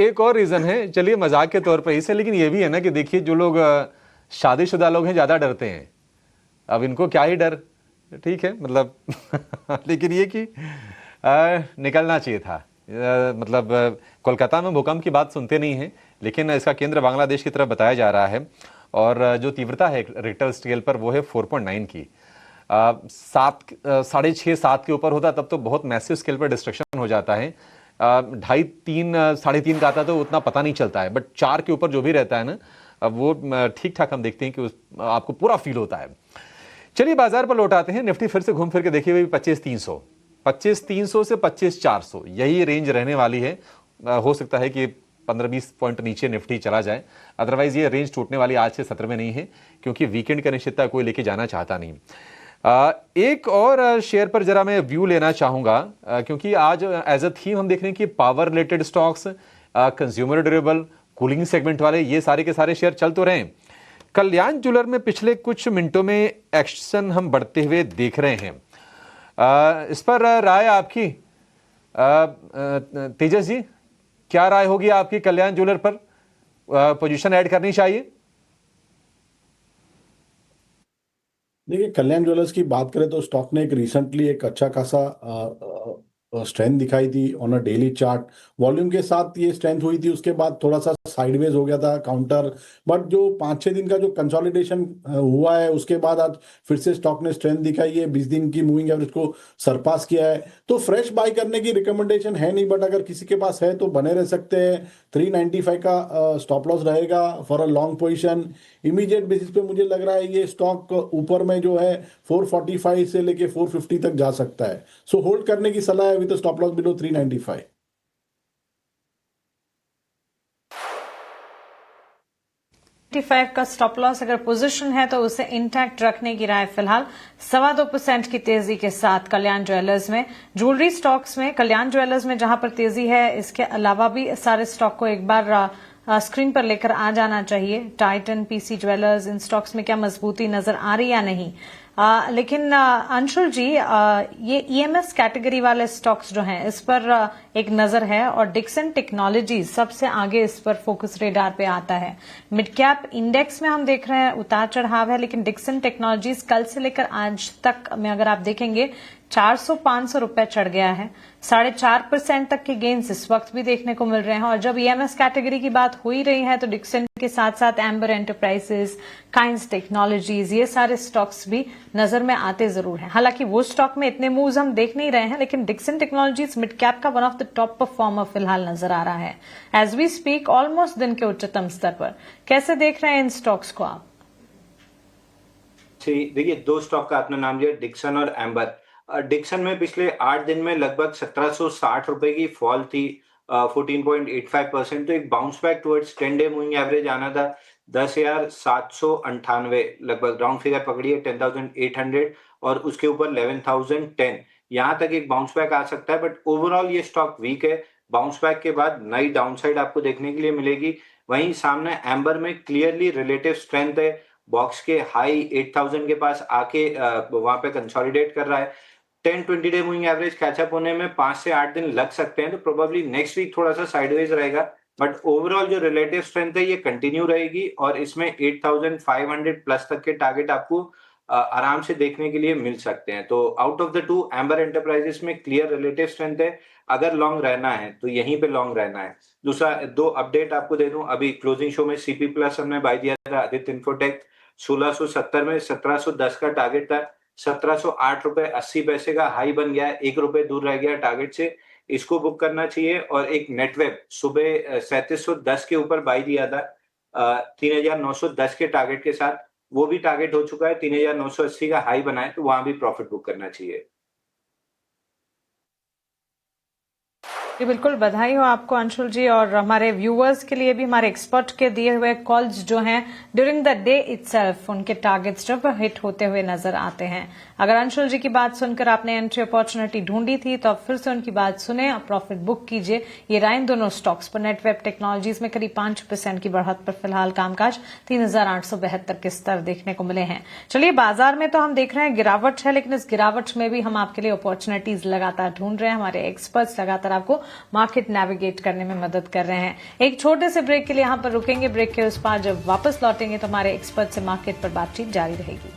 एक और रीजन है। चलिए मजाक के तौर पर इसे, लेकिन ये भी है ना कि देखिए जो लोग शादीशुदा लोग हैं ज्यादा डरते हैं। अब इनको क्या ही डर, ठीक है मतलब लेकिन ये कि निकलना चाहिए था। मतलब कोलकाता में भूकंप की बात सुनते नहीं हैं, लेकिन इसका केंद्र बांग्लादेश की तरफ बताया जा रहा है और जो तीव्रता है रिक्टर स्केल पर वो है 4.9 की। 6.5-7 के ऊपर होता तब तो बहुत मैसिव स्केल पर डिस्ट्रक्शन हो जाता है। 2.5, 3, 3.5 का आता तो उतना पता नहीं चलता है, बट 4 के ऊपर जो भी रहता है ना, अब वो ठीक ठाक हम देखते हैं कि आपको पूरा फील होता है। चलिए बाजार पर लौट आते हैं। निफ्टी फिर से घूम फिर के देखिए भाई 25,300 से 25,400 यही रेंज रहने वाली है। हो सकता है कि 15-20 पॉइंट नीचे निफ्टी चला जाए, अदरवाइज ये रेंज टूटने वाली आज से सत्र में नहीं है, क्योंकि वीकेंड की अनिश्चितता कोई लेके जाना चाहता नहीं। एक और शेयर पर जरा मैं व्यू लेना चाहूंगा, क्योंकि आज एज अ थीम हम देख रहे हैं कि power related stocks, consumer durable, cooling segment वाले ये सारे के सारे शेयर चल तो रहे हैं। कल्याण ज्वेलर में पिछले कुछ मिनटों में एक्शन हम बढ़ते हुए देख रहे हैं। इस पर राय आपकी तेजस जी, क्या राय होगी आपकी कल्याण ज्वेलर पर? पोजीशन ऐड करनी चाहिए?
देखिए, कल्याण ज्वेलर्स की बात करें तो स्टॉक ने एक रिसेंटली एक अच्छा खासा स्ट्रेंथ दिखाई थी on a daily chart. Volume के साथ ये स्ट्रेंथ हुई थी, उसके बाद थोड़ा सा साइडवेज हो गया था काउंटर, बट जो 5-6 दिन का जो कंसोलिडेशन हुआ है उसके बाद आज फिर से स्टॉक ने स्ट्रेंथ दिखाई है, 20 दिन की मूविंग एवरेज को सरपास किया है। तो फ्रेश बाय करने की रिकमेंडेशन है नहीं, बट अगर किसी के पास है तो बने रह सकते हैं। 395 का स्टॉप लॉस रहेगा for a long position. Immediate basis पे मुझे लग रहा है ये स्टॉक ऊपर में जो है 445 से लेके 450 तक जा सकता है। सो होल्ड करने की सलाह है विद स्टॉप लॉस बिलो 395।
55 का स्टॉप लॉस अगर पोजीशन है तो उसे इंटैक्ट रखने की राय फिलहाल। 2.25% की तेजी के साथ कल्याण ज्वेलर्स में, ज्वेलरी स्टॉक्स में कल्याण ज्वेलर्स में जहां पर तेजी है, इसके अलावा भी सारे स्टॉक को एक बार स्क्रीन पर लेकर आ जाना चाहिए। टाइटन, पीसी ज्वेलर्स, इन स्टॉक्स में क्या मजबूती नजर आ रही या नहीं। लेकिन अंशुल जी, ये ईएमएस कैटेगरी वाले स्टॉक्स जो हैं इस पर एक नजर है, और डिक्सन टेक्नोलॉजीज सबसे आगे इस पर फोकस रेडार पे आता है। मिड कैप इंडेक्स में हम देख रहे हैं उतार चढ़ाव है, लेकिन डिक्सन टेक्नोलॉजीज कल से लेकर आज तक में अगर आप देखेंगे 400-500 रुपए चढ़ गया है। 4.5% तक के गेन्स इस वक्त भी देखने को मिल रहे हैं। और जब ईएमएस कैटेगरी की बात हो ही रही है तो डिक्सन के साथ साथ एम्बर एंटरप्राइजेस, काइंस टेक्नोलॉजीज, ये सारे स्टॉक्स भी नजर में आते जरूर हैं। हालांकि वो स्टॉक में इतने मूव्स हम देख नहीं रहे हैं, लेकिन डिक्सन टेक्नोलॉजीज मिड कैप का one of the top performer फिलहाल नजर आ रहा है एज वी स्पीक, ऑलमोस्ट दिन के उच्चतम स्तर पर। कैसे देख रहे हैं इन स्टॉक्स को आप?
देखिए, दो स्टॉक का आपने नाम लिया, डिक्सन और एम्बर। डिक्सन में पिछले 8 दिन में लगभग 1760 रुपए की फॉल थी, 14.85%। तो एक bounce back towards 10 day moving average आना था 10,798, लगभग राउंड फिगर पकड़िए 10,800, और उसके ऊपर 11,010। यहां तक एक बाउंस बैक आ सकता है, बट ओवरऑल ये स्टॉक वीक है। बाउंस बैक के बाद नई डाउनसाइड आपको देखने के लिए मिलेगी। वहीं सामने एम्बर में क्लियरली रिलेटिव स्ट्रेंथ है, बॉक्स के हाई 8,000 के पास आके वहां पे कंसोलिडेट कर रहा है। 10-20 डे मूविंग एवरेज कैचअप होने में 5 से 8 दिन लग सकते हैं, तो प्रोबेबली नेक्स्ट वीक थोड़ा सा साइडवेज रहेगा, बट ओवरऑल जो रिलेटिव स्ट्रेंथ है ये कंटिन्यू रहेगी, और इसमें 8,500 प्लस तक के टारगेट आपको आराम से देखने के लिए मिल सकते हैं। तो out of the two amber enterprises में क्लियर रिलेटिव स्ट्रेंथ है। अगर लॉन्ग रहना है तो यहीं पे लॉन्ग रहना है। दूसरा, दो अपडेट आपको दे दूं, अभी क्लोजिंग शो में सीपी प्लस हमने बाय दिया था आदित्य इन्फोटेक 1670 में, 1710 का टारगेट था, 1708 रुपए 80 पैसे का हाई बन गया है, 1 रुपए दूर रह गया टारगेट से, इसको बुक करना चाहिए। और एक नेटवेब सुबह 3710 के ऊपर बाय दिया था 3910 के टारगेट के साथ, वो भी टारगेट हो चुका है, 3980 का हाई बना है, तो वहां भी प्रॉफिट बुक करना चाहिए।
जी बिल्कुल, बधाई हो आपको अंशुल जी, और हमारे व्यूअर्स के लिए भी हमारे एक्सपर्ट के दिए हुए कॉल्स जो हैं ड्यूरिंग द डे इटसेल्फ उनके टारगेट्स जब हिट होते हुए नजर आते हैं। अगर अंशुल जी की बात सुनकर आपने एंट्री अपॉर्चुनिटी ढूंढी थी तो अब फिर से उनकी बात सुने और प्रॉफिट बुक कीजिए। ये रहा इन दोनों स्टॉक्स पर। नेटवेब टेक्नोलॉजीज में करीब 5% की बढ़त पर फिलहाल कामकाज 3,872 के स्तर देखने को मिले हैं। चलिए, बाजार में तो हम देख रहे हैं गिरावट है, लेकिन इस गिरावट में भी हम आपके लिए अपॉर्चुनिटीज लगातार ढूंढ रहे हैं। हमारे एक्सपर्ट्स लगातार आपको मार्केट नेविगेट करने में मदद कर रहे हैं। एक छोटे से ब्रेक के लिए यहां पर रुकेंगे, ब्रेक के उस पार जब वापस लौटेंगे तो हमारे एक्सपर्ट से मार्केट पर बातचीत जारी रहेगी।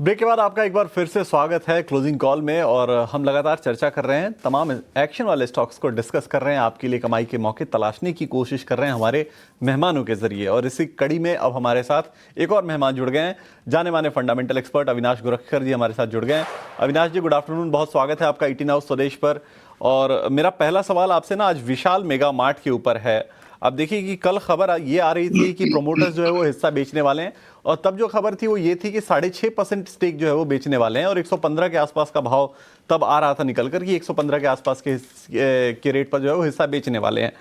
ब्रेक के बाद आपका एक बार फिर से स्वागत है क्लोजिंग कॉल में। और हम लगातार चर्चा कर रहे हैं, तमाम एक्शन वाले स्टॉक्स को डिस्कस कर रहे हैं, आपके लिए कमाई के मौके तलाशने की कोशिश कर रहे हैं हमारे मेहमानों के जरिए। और इसी कड़ी में अब हमारे साथ एक और मेहमान जुड़ गए हैं, जाने माने फंडामेंटल एक्सपर्ट अविनाश गोरखकर जी हमारे साथ जुड़ गए हैं। अविनाश जी, गुड आफ्टरनून, बहुत स्वागत है आपका ईटी नाउ स्वदेश पर। और मेरा पहला सवाल आपसे ना आज विशाल मेगा मार्ट के ऊपर है। अब देखिए कि कल खबर ये आ रही थी कि प्रोमोटर्स जो है वो हिस्सा बेचने वाले हैं, और तब जो खबर थी वो ये थी कि 6.5% स्टेक जो है वो बेचने वाले हैं, और 115 के आसपास का भाव तब आ रहा था निकलकर कि 115 के आसपास के रेट पर जो है वो हिस्सा बेचने वाले हैं।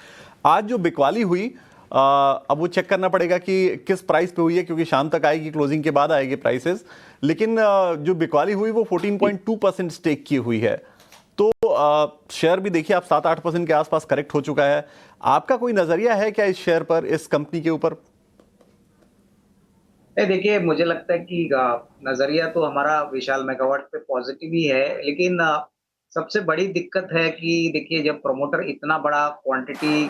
आज जो बिकवाली हुई, अब वो चेक करना पड़ेगा कि किस प्राइस पे हुई है, क्योंकि शाम तक आएगी, क्लोजिंग के बाद आएगी प्राइसेस। लेकिन जो बिकवाली हुई वो 14.2% स्टेक की हुई है। तो शेयर भी देखिए आप 7-8% के आसपास करेक्ट हो चुका है। आपका कोई नजरिया है क्या इस शेयर पर, इस कंपनी के ऊपर?
देखिए, मुझे लगता है कि नजरिया तो हमारा विशाल मेगावाट पे पॉजिटिव ही है, लेकिन सबसे बड़ी दिक्कत है कि देखिए जब प्रमोटर इतना बड़ा क्वांटिटी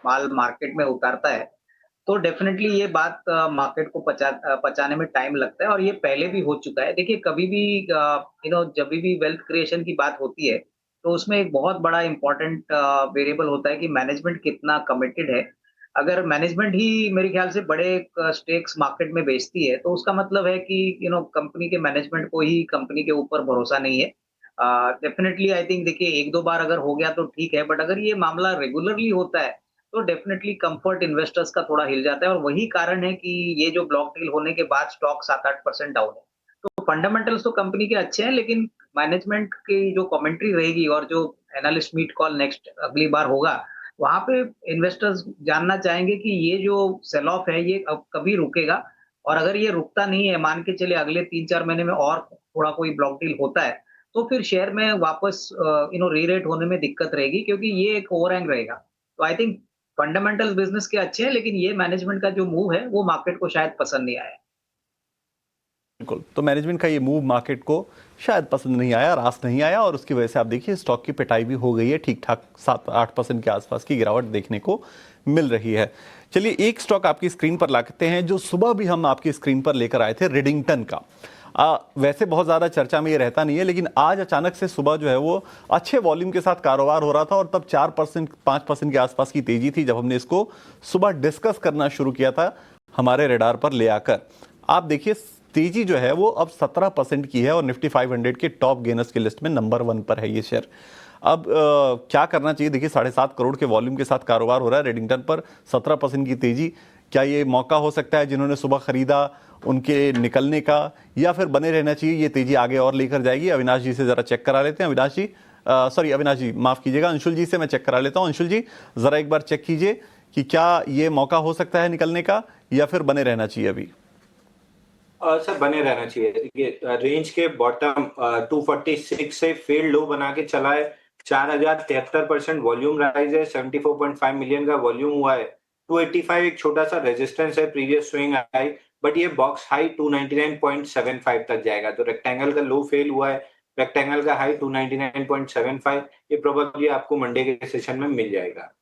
माल मार्केट में उतारता है, तो डेफिनेटली ये बात मार्केट को पचाने में टाइम लगता है, और ये पहले भी हो चुका है। देखिए कभी भी जब भी वेल्थ क्रिएशन की बात होती है, तो उसमें एक बहुत बड़ा इंपॉर्टेंट वेरिएबल होता है कि मैनेजमेंट कितना कमिटेड है। अगर मैनेजमेंट ही मेरे ख्याल से बड़े स्टेक्स मार्केट में बेचती है, तो उसका मतलब है कि कंपनी के मैनेजमेंट को ही कंपनी के ऊपर भरोसा नहीं है। डेफिनेटली आई थिंक देखिए 1-2 बार अगर हो गया तो ठीक है, बट अगर ये मामला रेगुलरली होता है, तो डेफिनेटली कंफर्ट इन्वेस्टर्स का थोड़ा हिल जाता है, और वही कारण है कि ये जो ब्लॉक डील होने के बाद स्टॉक 7-8% डाउन है। तो फंडामेंटल्स तो कंपनी के अच्छे हैं, लेकिन मैनेजमेंट की जो कमेंट्री रहेगी और जो एनालिस्ट मीट कॉल नेक्स्ट अगली बार होगा, वहां पे इन्वेस्टर्स जानना चाहेंगे कि ये जो सेल ऑफ है ये अब कभी रुकेगा, और अगर ये रुकता नहीं है, मान के चले अगले 3-4 महीने में और थोड़ा कोई ब्लॉक डील होता है, तो फिर शेयर में वापस रीरेट होने में दिक्कत रहेगी, क्योंकि ये एक ओवरहैंग रहेगा। तो आई थिंक फंडामेंटल्स बिजनेस के अच्छे हैं, लेकिन ये मैनेजमेंट का जो मूव है वो मार्केट को शायद पसंद नहीं आया।
बिल्कुल, तो मैनेजमेंट का ये मूव मार्केट को शायद पसंद नहीं आया, रास नहीं आया, और उसकी वजह से आप देखिए स्टॉक की पिटाई भी हो गई है। ठीक ठाक 7-8% के आसपास की गिरावट देखने को मिल रही है। चलिए एक स्टॉक आपकी स्क्रीन पर लाते हैं जो सुबह भी हम आपकी स्क्रीन पर लेकर आए थे, रेडिंगटन का। वैसे बहुत ज़्यादा चर्चा में ये रहता नहीं है, लेकिन आज अचानक से सुबह जो है वो अच्छे वॉल्यूम के साथ कारोबार हो रहा था, और तब 4% 5% के आसपास की तेजी थी जब हमने इसको सुबह डिस्कस करना शुरू किया था हमारे रेडार पर ले आकर। आप देखिए तेजी जो है वो अब 17% की है, और निफ्टी 500 के टॉप गेनर्स की लिस्ट में नंबर 1 पर है ये शेयर। अब क्या करना चाहिए? देखिए 7.5 करोड़ के वॉल्यूम के साथ कारोबार हो रहा है रेडिंगटन पर, 17% की तेजी। क्या ये मौका हो सकता है जिन्होंने सुबह खरीदा उनके निकलने का, या फिर बने रहना चाहिए, ये तेजी आगे और लेकर जाएगी? अविनाश जी से जरा चेक करा लेते हैं। अविनाश जी, सॉरी अविनाश जी माफ कीजिएगा, अंशुल जी से मैं चेक करा लेता हूं। अंशुल जी जरा एक बार चेक कीजिए कि क्या ये मौका हो सकता है निकलने का, या फिर बने रहना चाहिए अभी?
सर बने रहना चाहिए। देखिए रेंज के बॉटम 246 से फेल्ड लो बना के चला है। 4073% वॉल्यूम राइज है, 74.5 मिलियन का वॉल्यूम हुआ है। 285 एक छोटा सा रेजिस्टेंस है, प्रीवियस स्विंग आई, बट ये बॉक्स हाई 299.75 तक जाएगा। तो रेक्टेंगल का लो फेल हुआ है, रेक्टेंगल का हाई 299.75, ये प्रोबेबली आपको मंडे के सेशन में मिल जाएगा।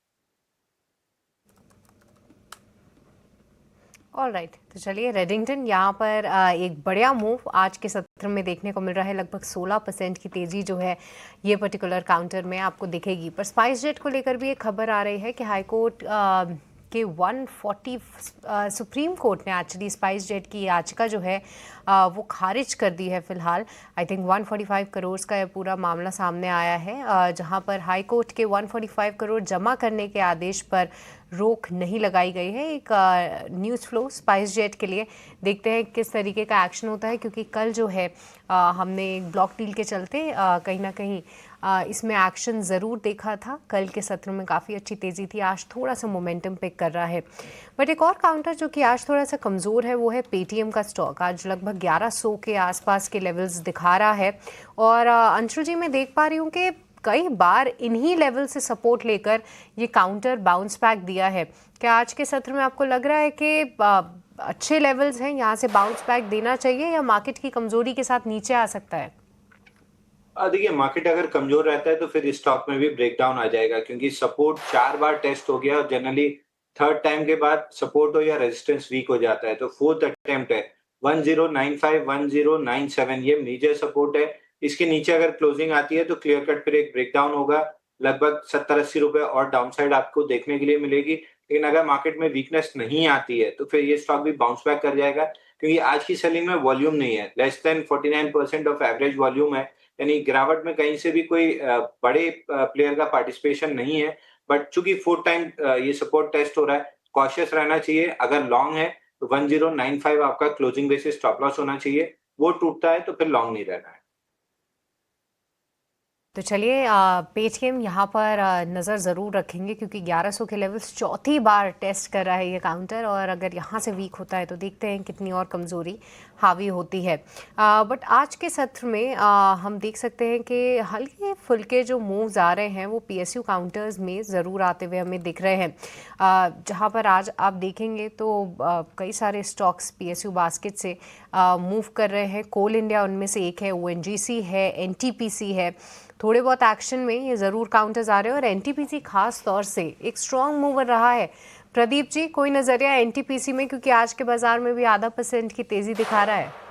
ऑल राइट, तो चलिए रेडिंगटन यहाँ पर एक बढ़िया मूव आज के सत्र में देखने को मिल रहा है। लगभग 16% की तेजी जो है ये पर्टिकुलर काउंटर में आपको दिखेगी। पर स्पाइस जेट को लेकर भी एक खबर आ रही है कि हाईकोर्ट के 140 सुप्रीम कोर्ट ने एक्चुअली स्पाइस जेट की याचिका जो है वो खारिज कर दी है फिलहाल। आई थिंक 145 करोड़ का यह पूरा मामला सामने आया है, जहां पर हाई कोर्ट के 145 करोड़ जमा करने के आदेश पर रोक नहीं लगाई गई है। एक न्यूज़ फ्लो स्पाइस जेट के लिए, देखते हैं किस तरीके का एक्शन होता है, क्योंकि कल जो है हमने एक ब्लॉक डील के चलते कहीं ना कहीं इसमें एक्शन ज़रूर देखा था। कल के सत्र में काफ़ी अच्छी तेज़ी थी, आज थोड़ा सा मोमेंटम पिक कर रहा है। बट एक और काउंटर जो कि आज थोड़ा सा कमज़ोर है वो है पेटीएम का स्टॉक। आज लगभग 1100 के आसपास के लेवल्स दिखा रहा है, और अंशु जी मैं देख पा रही हूँ कि कई बार इन्हीं लेवल से सपोर्ट लेकर ये काउंटर बाउंस बैक दिया है। क्या आज के सत्र में आपको लग रहा है कि अच्छे लेवल्स हैं, यहाँ से बाउंस बैक देना चाहिए, या मार्केट की कमजोरी के साथ नीचे आ सकता है?
देखिए मार्केट अगर कमजोर रहता है तो फिर स्टॉक में भी ब्रेकडाउन आ जाएगा, क्योंकि सपोर्ट 4 बार टेस्ट हो गया और जनरली थर्ड टाइम के बाद सपोर्ट हो या रेजिस्टेंस वीक हो जाता है। तो फोर्थ अटेम्प्ट है, 1095, 1097 ये मेजर सपोर्ट है। इसके नीचे अगर क्लोजिंग आती है तो क्लियर कट फिर एक ब्रेकडाउन होगा। लगभग 70-80 रुपए और डाउनसाइड आपको देखने के लिए मिलेगी। लेकिन अगर मार्केट में वीकनेस नहीं आती है तो फिर ये स्टॉक भी बाउंस बैक कर जाएगा, क्योंकि आज की सेलिंग में वॉल्यूम नहीं है। Less than 49% of average volume है, यानी गिरावट में कहीं से भी कोई बड़े प्लेयर का पार्टिसिपेशन नहीं है। बट चूंकि 4 टाइम ये सपोर्ट टेस्ट हो रहा है, कॉशियस रहना चाहिए। अगर लॉन्ग है तो 1095 आपका क्लोजिंग बेसिस स्टॉप लॉस होना चाहिए। वो टूटता है तो फिर लॉन्ग नहीं रहना है।
तो चलिए पेटीएम यहाँ पर नज़र ज़रूर रखेंगे, क्योंकि 1100 के लेवल्स चौथी बार टेस्ट कर रहा है ये काउंटर, और अगर यहाँ से वीक होता है तो देखते हैं कितनी और कमज़ोरी हावी होती है। बट आज के सत्र में हम देख सकते हैं कि हल्के फुल्के जो मूव्स आ रहे हैं वो पीएसयू काउंटर्स में ज़रूर आते हुए हमें दिख रहे हैं। जहाँ पर आज आप देखेंगे तो कई सारे स्टॉक्स पीएसयू बास्केट से मूव कर रहे हैं। कोल इंडिया उनमें से एक है, ओएनजीसी है, एनटीपीसी है। थोड़े बहुत एक्शन में ये ज़रूर काउंटर्स आ रहे हैं, और एनटीपीसी खास तौर से एक स्ट्रॉन्ग मूवर रहा है। प्रदीप जी, कोई नज़रिया एनटीपीसी में, क्योंकि आज के बाजार में भी 0.5% की तेज़ी दिखा रहा है।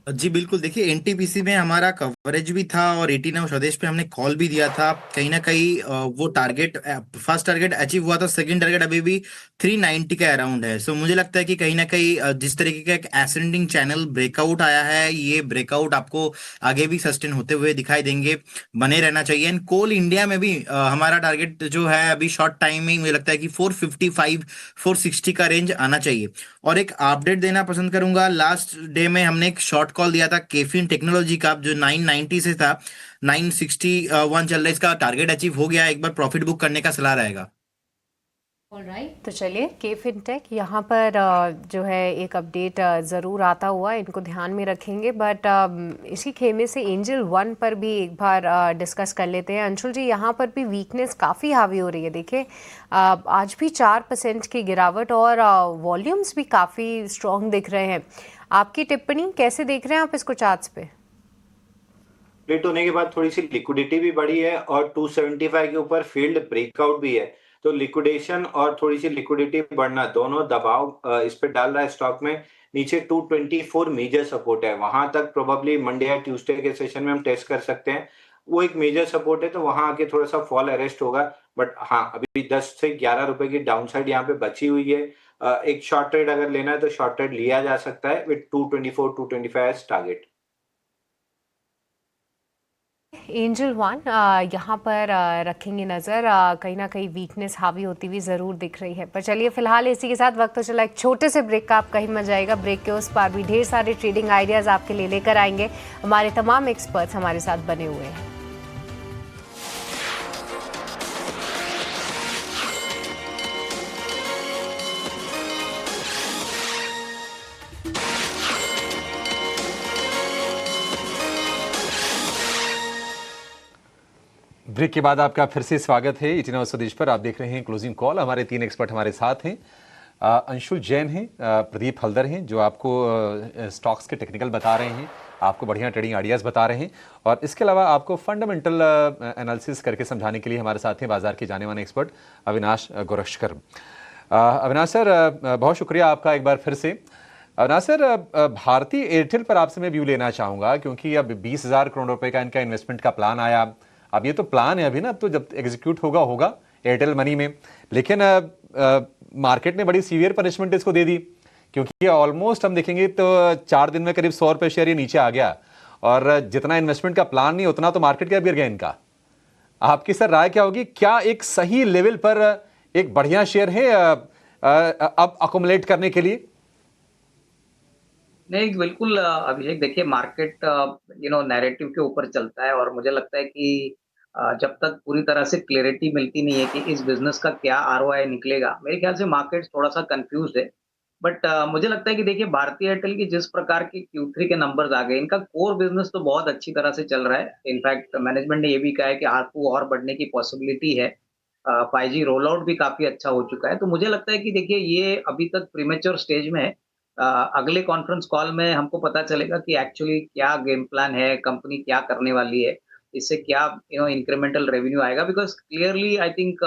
जी बिल्कुल, देखिए एनटीपीसी में हमारा कवरेज भी था और 89 स्वदेश पे हमने कॉल भी दिया था। कहीं ना कहीं वो टारगेट, फर्स्ट टारगेट अचीव हुआ था, सेकंड टारगेट अभी भी 390 के अराउंड है। सो मुझे लगता है कि कहीं ना कहीं जिस तरीके का एक एसेंडिंग चैनल ब्रेकआउट आया है, ये ब्रेकआउट आपको आगे भी सस्टेन होते हुए दिखाई देंगे, बने रहना चाहिए। एंड कोल इंडिया में भी हमारा टारगेट जो है अभी शॉर्ट टाइम में ही मुझे लगता है कि 455 460 का रेंज आना चाहिए। और एक अपडेट देना पसंद करूंगा, लास्ट डे में हमने एक शॉर्ट कॉल दिया था केफिन टेक्नोलॉजी का, जो 990 से था 961 चल रहा है। इसका टारगेट अचीव हो गया, एक बार प्रॉफिट बुक करने का सलाह रहेगा।
ऑलराइट, तो चलिए के फिनटेक यहाँ पर जो है एक अपडेट ज़रूर आता हुआ, इनको ध्यान में रखेंगे। बट इसी खेमे से एंजल वन पर भी एक बार डिस्कस कर लेते हैं। अंशुल जी, यहाँ पर भी वीकनेस काफ़ी हावी हो रही है। देखिए आज भी 4% की गिरावट, और वॉल्यूम्स भी काफ़ी स्ट्रॉन्ग दिख रहे हैं। आपकी टिप्पणी, कैसे देख रहे हैं आप इसको चार्ट्स पे?
स्प्लिट होने के बाद थोड़ी सी लिक्विडिटी भी बढ़ी है और 275 के ऊपर फील्ड ब्रेकआउट भी है। तो लिक्विडेशन और थोड़ी सी लिक्विडिटी बढ़ना, दोनों दबाव इस पे डाल रहा है स्टॉक में। नीचे 224 मेजर सपोर्ट है, वहां तक प्रोबेबली मंडे या ट्यूसडे के सेशन में हम टेस्ट कर सकते हैं। वो एक मेजर सपोर्ट है, तो वहां आके थोड़ा सा फॉल अरेस्ट होगा। बट हाँ, अभी 10 से 11 रुपए की डाउन साइड यहाँ पे बची हुई है। एक शॉर्ट ट्रेड अगर लेना है तो शॉर्ट ट्रेड लिया जा सकता है with 224 225 as target.
Angel One यहाँ पर रखेंगे नज़र। कहीं ना कहीं वीकनेस हावी होती हुई ज़रूर दिख रही है। पर चलिए फिलहाल इसी के साथ वक्त तो चला एक छोटे से ब्रेक का, आप कहीं मत जाएगा। ब्रेक के उस पार भी ढेर सारे ट्रेडिंग आइडियाज़ आपके लिए लेकर आएंगे। हमारे तमाम एक्सपर्ट्स हमारे साथ बने हुए हैं।
ब्रेक के बाद आपका फिर से स्वागत है ईटीनव स्वदेश पर। आप देख रहे हैं क्लोजिंग कॉल। हमारे 3 एक्सपर्ट हमारे साथ हैं। अंशुल जैन हैं, प्रदीप हल्दर हैं, जो आपको स्टॉक्स के टेक्निकल बता रहे हैं, आपको बढ़िया ट्रेडिंग आइडियाज़ बता रहे हैं, और इसके अलावा आपको फंडामेंटल एनालिसिस करके समझाने के लिए हमारे साथ हैं बाजार के जाने माने एक्सपर्ट अविनाश गोरक्षकर। अविनाश सर, बहुत शुक्रिया आपका एक बार फिर से। अविनाश सर, भारतीय एयरटेल पर आपसे मैं व्यू लेना चाहूँगा, क्योंकि अब 20,000 करोड़ रुपए का इनका इन्वेस्टमेंट का प्लान आया। अब ये तो प्लान है अभी ना, तो जब एग्जीक्यूट होगा होगा एयरटेल मनी में। लेकिन मार्केट ने बड़ी सीवियर पनिशमेंट इसको दे दी, क्योंकि ऑलमोस्ट हम देखेंगे तो 4 दिन में करीब 100 रुपये शेयर ये नीचे आ गया, और जितना इन्वेस्टमेंट का प्लान नहीं उतना तो मार्केट कैप गिर गया इनका। आपकी सर राय क्या होगी? क्या एक सही लेवल पर एक बढ़िया शेयर है अब अकोमुलेट करने के लिए?
नहीं, बिल्कुल अभिषेक, देखिए मार्केट नैरेटिव के ऊपर चलता है, और मुझे लगता है कि जब तक पूरी तरह से क्लैरिटी मिलती नहीं है कि इस बिजनेस का क्या आरओआई निकलेगा, मेरे ख्याल से मार्केट थोड़ा सा कंफ्यूज है। बट मुझे लगता है कि देखिए भारतीय एयरटेल की जिस प्रकार के Q3 के नंबर्स आ गए, इनका कोर बिजनेस तो बहुत अच्छी तरह से चल रहा है। इनफैक्ट मैनेजमेंट ने ये भी कहा है कि आरपू और बढ़ने की पॉसिबिलिटी है। 5G रोल आउट भी काफी अच्छा हो चुका है। तो मुझे लगता है कि देखिए ये अभी तक प्रीमेच्योर स्टेज में है। अगले कॉन्फ्रेंस कॉल में हमको पता चलेगा कि एक्चुअली क्या गेम प्लान है, कंपनी क्या करने वाली है, इससे क्या इंक्रीमेंटल रेवेन्यू आएगा। Because clearly I think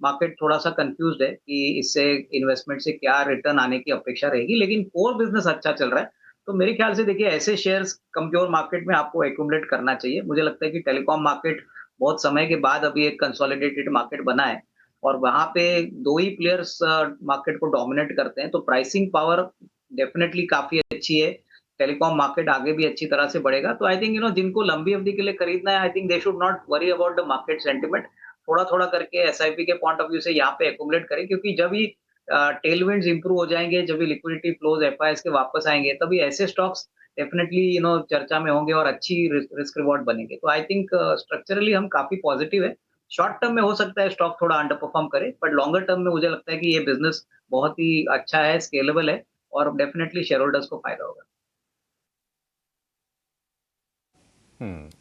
market थोड़ा सा कंफ्यूज्ड है कि इससे इन्वेस्टमेंट से क्या रिटर्न आने की अपेक्षा रहेगी, लेकिन कोर बिजनेस अच्छा चल रहा है। तो मेरे ख्याल से देखिए ऐसे शेयर्स कमजोर मार्केट में आपको एक्यूमुलेट करना चाहिए। मुझे लगता है कि टेलीकॉम मार्केट बहुत समय के बाद अभी एक कंसोलिडेटेड मार्केट बना है और वहां पे दो ही प्लेयर्स मार्केट को डोमिनेट करते हैं, तो प्राइसिंग पावर डेफिनेटली काफी अच्छी है। टेलीकॉम मार्केट आगे भी अच्छी तरह से बढ़ेगा, तो आई थिंक जिनको लंबी अवधि के लिए खरीदना है, I think they should not worry about the market sentiment. थोड़ा थोड़ा करके एसआईपी के पॉइंट ऑफ व्यू से यहाँ पे एक्यूमुलेट करें, क्योंकि जब ही टेलविंड्स इंप्रूव हो जाएंगे, जब भी लिक्विडिटी फ्लोज एफआईएस के वापस आएंगे, तभी ऐसे स्टॉक्स डेफिनेटली चर्चा में होंगे और अच्छी रिस्क रिवॉर्ड बनेंगे। तो आई थिंक स्ट्रक्चरली हम काफी पॉजिटिव है। शॉर्ट टर्म में हो सकता है स्टॉक थोड़ा अंडर परफॉर्म करे, बट लॉन्गर टर्म में मुझे लगता है कि ये बिजनेस बहुत ही अच्छा है, स्केलेबल है और डेफिनेटली शेयर होल्डर्स को फायदा होगा।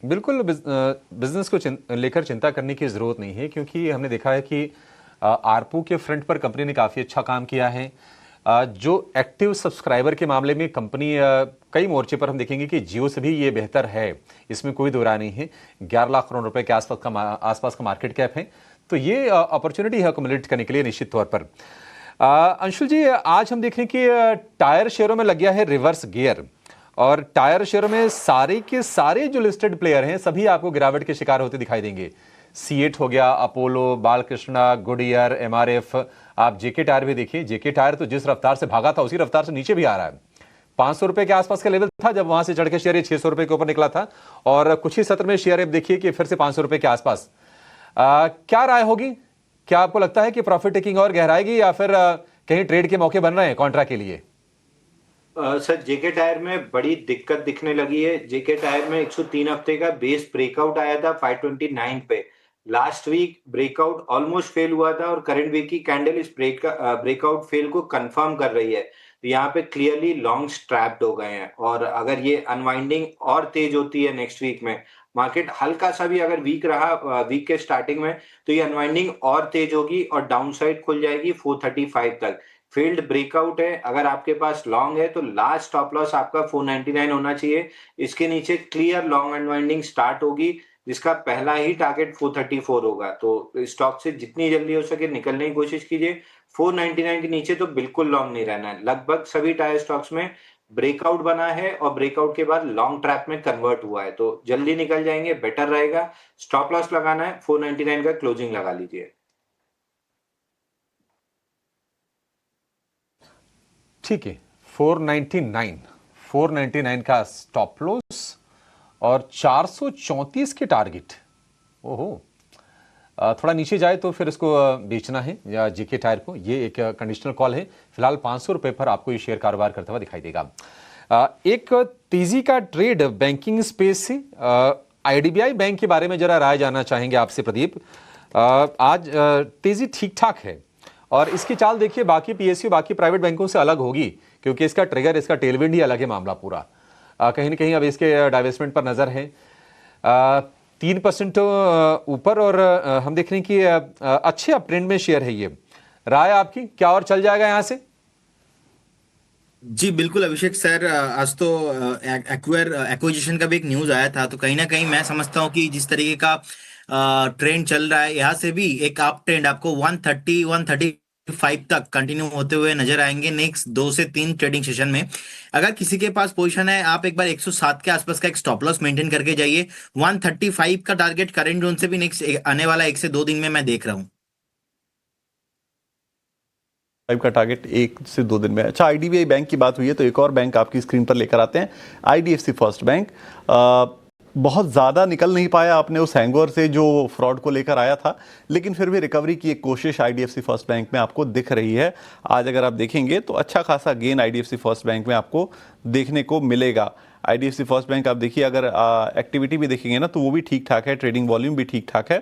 बिल्कुल बिजनेस को लेकर चिंता करने की ज़रूरत नहीं है, क्योंकि हमने देखा है कि आरपू के फ्रंट पर कंपनी ने काफ़ी अच्छा काम किया है। जो एक्टिव सब्सक्राइबर के मामले में कंपनी कई मोर्चे पर हम देखेंगे कि जियो से भी ये बेहतर है, इसमें कोई दो राय नहीं है। 11 लाख करोड़ रुपए के आसपास का मार्केट कैप है, तो ये अपॉर्चुनिटी है अकोमोडेट करने के लिए निश्चित तौर पर। अंशुल जी, आज हम देख रहे हैं कि टायर शेयरों में लग गया है रिवर्स गियर, और टायर शेयरों में सारे के सारे जो लिस्टेड प्लेयर हैं सभी आपको गिरावट के शिकार होते दिखाई देंगे। सीएट हो गया, अपोलो, बालकृष्णा, गुडियर, एमआरएफ, आप जेके टायर भी देखिए। जेके टायर तो जिस रफ्तार से भागा था उसी रफ्तार से नीचे भी आ रहा है। 500 रुपए के आसपास का लेवल था जब वहां से चढ़ के शेयर 600 रुपए के ऊपर निकला था, और कुछ ही सत्र में शेयर अब देखिए कि फिर से 500 रुपए के आसपास। क्या राय होगी? क्या आपको लगता है कि प्रॉफिट टेकिंग और गहराएगी, या फिर कहीं ट्रेड के मौके बन रहे हैं कॉन्ट्रा के लिए?
सर, जेके टायर में बड़ी दिक्कत दिखने लगी है। जेके टायर में 103 हफ्ते का बेस ब्रेकआउट आया था 529 पे। Last week breakout almost fail हुआ था और करंट वीक की कैंडल इस ब्रेकआउट फेल को कंफर्म कर रही है। तो यहाँ पे क्लियरली लॉन्ग स्ट्रैप्ड हो गए हैं, और अगर ये अनवाइंडिंग और तेज होती है नेक्स्ट वीक में, मार्केट हल्का सा भी अगर वीक रहा वीक के स्टार्टिंग में, तो ये अनवाइंडिंग और तेज होगी और डाउन साइड खुल जाएगी 435 तक। फील्ड ब्रेकआउट है, अगर आपके पास लॉन्ग है तो लास्ट स्टॉप लॉस आपका 499 होना चाहिए। इसके नीचे क्लियर लॉन्ग अनवाइंडिंग स्टार्ट होगी, जिसका पहला ही टारगेट 434 होगा। तो स्टॉक से जितनी जल्दी हो सके निकलने की कोशिश कीजिए। 499 के नीचे तो बिल्कुल लॉन्ग नहीं रहना है। लगभग सभी टायर स्टॉक्स में ब्रेकआउट बना है और ब्रेकआउट के बाद लॉन्ग ट्रैप में कन्वर्ट हुआ है, तो जल्दी निकल जाएंगे, बेटर रहेगा। स्टॉप लॉस लगाना है 499 का, क्लोजिंग लगा लीजिए।
ठीक है, 499 का स्टॉप लॉस और 434 के टारगेट। ओहो, थोड़ा नीचे जाए तो फिर इसको बेचना है या जेके टायर को, ये एक कंडीशनल कॉल है। फिलहाल 500 रुपए पर आपको ये शेयर कारोबार करता हुआ दिखाई देगा। एक तेजी का ट्रेड बैंकिंग स्पेस से आईडीबीआई बैंक के बारे में जरा राय जानना चाहेंगे आपसे प्रदीप। आज तेजी ठीक ठाक है, और इसकी चाल देखिए बाकी पीएसयू बाकी प्राइवेट बैंकों से अलग होगी, क्योंकि इसका ट्रिगर, इसका टेलविंड ही अलग है मामला पूरा। कहीं ना कहीं अब इसके डाइवेस्टमेंट पर नजर है। 3% ऊपर, और हम देख रहे हैं कि अच्छे अप ट्रेंड में शेयर है ये। राय आपकी क्या और चल जाएगा यहां से?
जी बिल्कुल अभिषेक सर, आज तो एक्विजिशन का भी एक न्यूज आया था, तो कहीं ना कहीं मैं समझता हूँ कि जिस तरीके का ट्रेंड चल रहा है, यहाँ से भी एक अप ट्रेंड आपको 130 135 तक कंटिन्यू होते हुए नजर आएंगे नेक्स्ट 2 से 3 ट्रेडिंग सेशन में। अगर किसी के पास पोजीशन है, आप एक बार 107 के आसपास का एक स्टॉप लॉस मेंटेन करके जाइए। 135 का टारगेट करंट जोन से भी नेक्स्ट आने वाला 1 से 2 दिन में मैं देख रहा हूँ।
का टारगेट 1 से 2 दिन में। अच्छा, आईडीबीआई बैंक की बात हुई है तो एक और बैंक आपकी स्क्रीन पर लेकर आते हैं, आईडीएफसी फर्स्ट बैंक। बहुत ज़्यादा निकल नहीं पाया अपने उस हैंगओवर से जो फ्रॉड को लेकर आया था, लेकिन फिर भी रिकवरी की एक कोशिश आईडीएफसी फर्स्ट बैंक में आपको दिख रही है। आज अगर आप देखेंगे तो अच्छा खासा गेन आईडीएफसी फर्स्ट बैंक में आपको देखने को मिलेगा। आईडीएफसी फर्स्ट बैंक आप देखिए, अगर एक्टिविटी भी देखेंगे ना तो वो भी ठीक ठाक है, ट्रेडिंग वॉल्यूम भी ठीक ठाक है।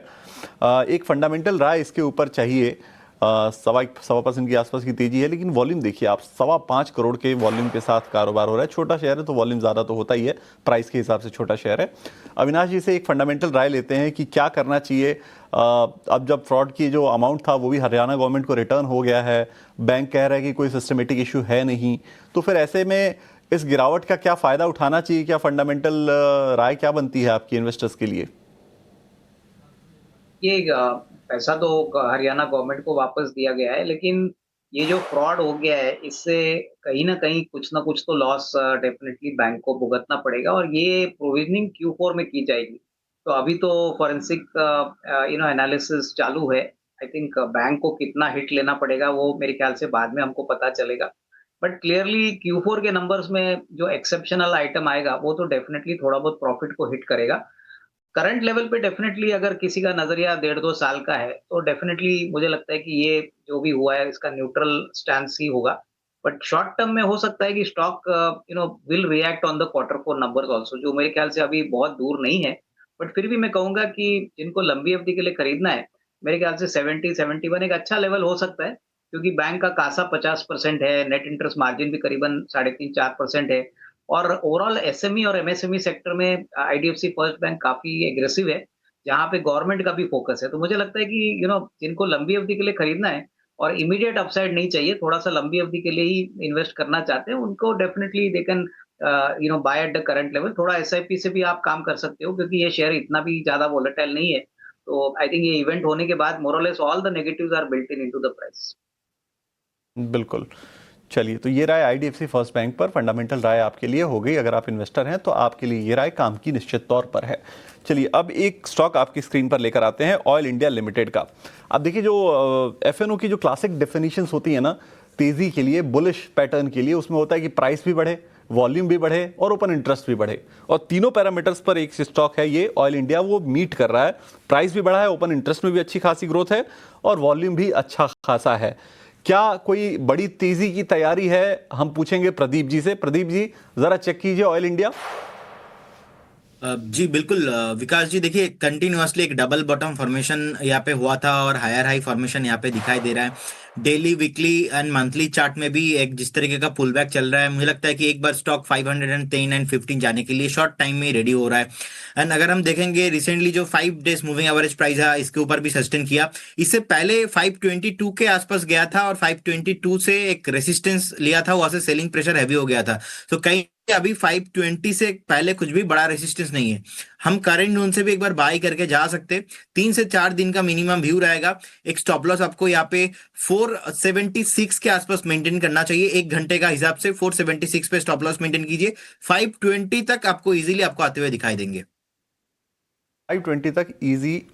एक फंडामेंटल राय इसके ऊपर चाहिए। 1.25% के आसपास की तेजी है, लेकिन वॉल्यूम देखिए आप, 5.25 करोड़ के वॉल्यूम के साथ कारोबार हो रहा है। छोटा शेयर है तो वॉल्यूम ज़्यादा तो होता ही है, प्राइस के हिसाब से छोटा शेयर है। अविनाश जी से एक फंडामेंटल राय लेते हैं कि क्या करना चाहिए। अब जब फ्रॉड की जो अमाउंट था वो भी हरियाणा गवर्नमेंट को रिटर्न हो गया है, बैंक कह रहा है कि कोई सिस्टमेटिक इशू है नहीं, तो फिर ऐसे में इस गिरावट का क्या फ़ायदा उठाना चाहिए? क्या फंडामेंटल राय क्या बनती है आपकी इन्वेस्टर्स के लिए?
देखिए पैसा तो हरियाणा गवर्नमेंट को वापस दिया गया है, लेकिन ये जो फ्रॉड हो गया है इससे कहीं ना कुछ तो लॉस डेफिनेटली बैंक को भुगतना पड़ेगा और ये प्रोविजनिंग Q4 में की जाएगी। तो अभी तो फॉरेंसिक एनालिसिस चालू है। आई थिंक बैंक को कितना हिट लेना पड़ेगा वो मेरे ख्याल से बाद में हमको पता चलेगा। बट क्लियरली Q4 के नंबर्स में जो एक्सेप्शनल आइटम आएगा वो तो डेफिनेटली थोड़ा बहुत प्रॉफिट को हिट करेगा। करंट लेवल पे डेफिनेटली अगर किसी का नजरिया 1.5-2 साल का है तो डेफिनेटली मुझे लगता है कि ये जो भी हुआ है इसका न्यूट्रल स्टैंस ही होगा। बट शॉर्ट टर्म में हो सकता है कि stock will react on the Q4 numbers also, जो मेरे ख्याल से अभी बहुत दूर नहीं है। बट फिर भी मैं कहूंगा कि जिनको लंबी अवधि के लिए खरीदना है, मेरे ख्याल से 70-71 एक अच्छा लेवल हो सकता है, क्योंकि बैंक का कासा 50% है, नेट इंटरेस्ट मार्जिन भी करीबन 3.5-4% है और ओवरऑल एसएमई और एमएसएमई सेक्टर में आईडीएफसी फर्स्ट बैंक काफी एग्रेसिव है, जहां पे गवर्नमेंट का भी फोकस है। तो मुझे लगता है कि जिनको लंबी अवधि के लिए खरीदना है और इमीडिएट अपसाइड नहीं चाहिए, थोड़ा सा लंबी अवधि के लिए ही इन्वेस्ट करना चाहते हैं, उनको definitely they can by at the current level. थोड़ा एसआईपी से भी आप काम कर सकते हो, क्योंकि ये शेयर इतना भी ज्यादा वोलेटाइल नहीं है। तो आई थिंक ये इवेंट होने के बाद more or less all the negatives are built in into the price.
बिल्कुल। चलिए, तो ये राय आईडीएफसी फर्स्ट बैंक पर फंडामेंटल राय आपके लिए हो गई। अगर आप इन्वेस्टर हैं तो आपके लिए ये राय काम की निश्चित तौर पर है। चलिए, अब एक स्टॉक आपकी स्क्रीन पर लेकर आते हैं, ऑयल इंडिया लिमिटेड का। अब देखिए, जो एफएनओ की जो क्लासिक डेफिनेशंस होती है ना तेजी के लिए, बुलिश पैटर्न के लिए, उसमें होता है कि प्राइस भी बढ़े, वॉल्यूम भी बढ़े और ओपन इंटरेस्ट भी बढ़े। और तीनों पैरामीटर्स पर एक स्टॉक है ये ऑयल इंडिया, वो मीट कर रहा है। प्राइस भी बढ़ा है, ओपन इंटरेस्ट में भी अच्छी खासी ग्रोथ है और वॉल्यूम भी अच्छा खासा है। क्या कोई बड़ी तेजी की तैयारी है, हम पूछेंगे प्रदीप जी से। प्रदीप जी, जरा चेक कीजिए ऑयल इंडिया।
जी बिल्कुल विकास जी, देखिए कंटिन्यूअसली एक डबल बॉटम फॉर्मेशन यहाँ पे हुआ था और हायर हाई फॉर्मेशन यहाँ पे दिखाई दे रहा है। Daily, weekly and monthly chart में भी एक जिस तरीके का पुल बैक चल रहा है, मुझे लगता है कि एक बार स्टॉक 510 एंड 15 जाने के लिए शॉर्ट टाइम में रेडी हो रहा है। एंड अगर हम देखेंगे रिसेंटली जो 5 डेज मूविंग एवरेज प्राइस है, इसके ऊपर भी सस्टेन किया। इससे पहले 522 के आसपास गया था और 522 से एक रेसिस्टेंस लिया था, वहां से सेलिंग प्रेशर हैवी हो गया था। तो कहीं अभी 520 से पहले कुछ भी बड़ा रेसिस्टेंस नहीं है। हम करंट जोन से भी एक बार बाई करके जा सकते। 3 से 4 दिन का मिनिमम व्यू रहेगा। एक स्टॉप लॉस आपको यहाँ पे 476 के आसपास मेंटेन करना चाहिए। 1 घंटे का हिसाब से 476 पे स्टॉप लॉस मेंटेन कीजिए। 520 तक आपको इजीली आपको आते हुए दिखाई देंगे।
520 तक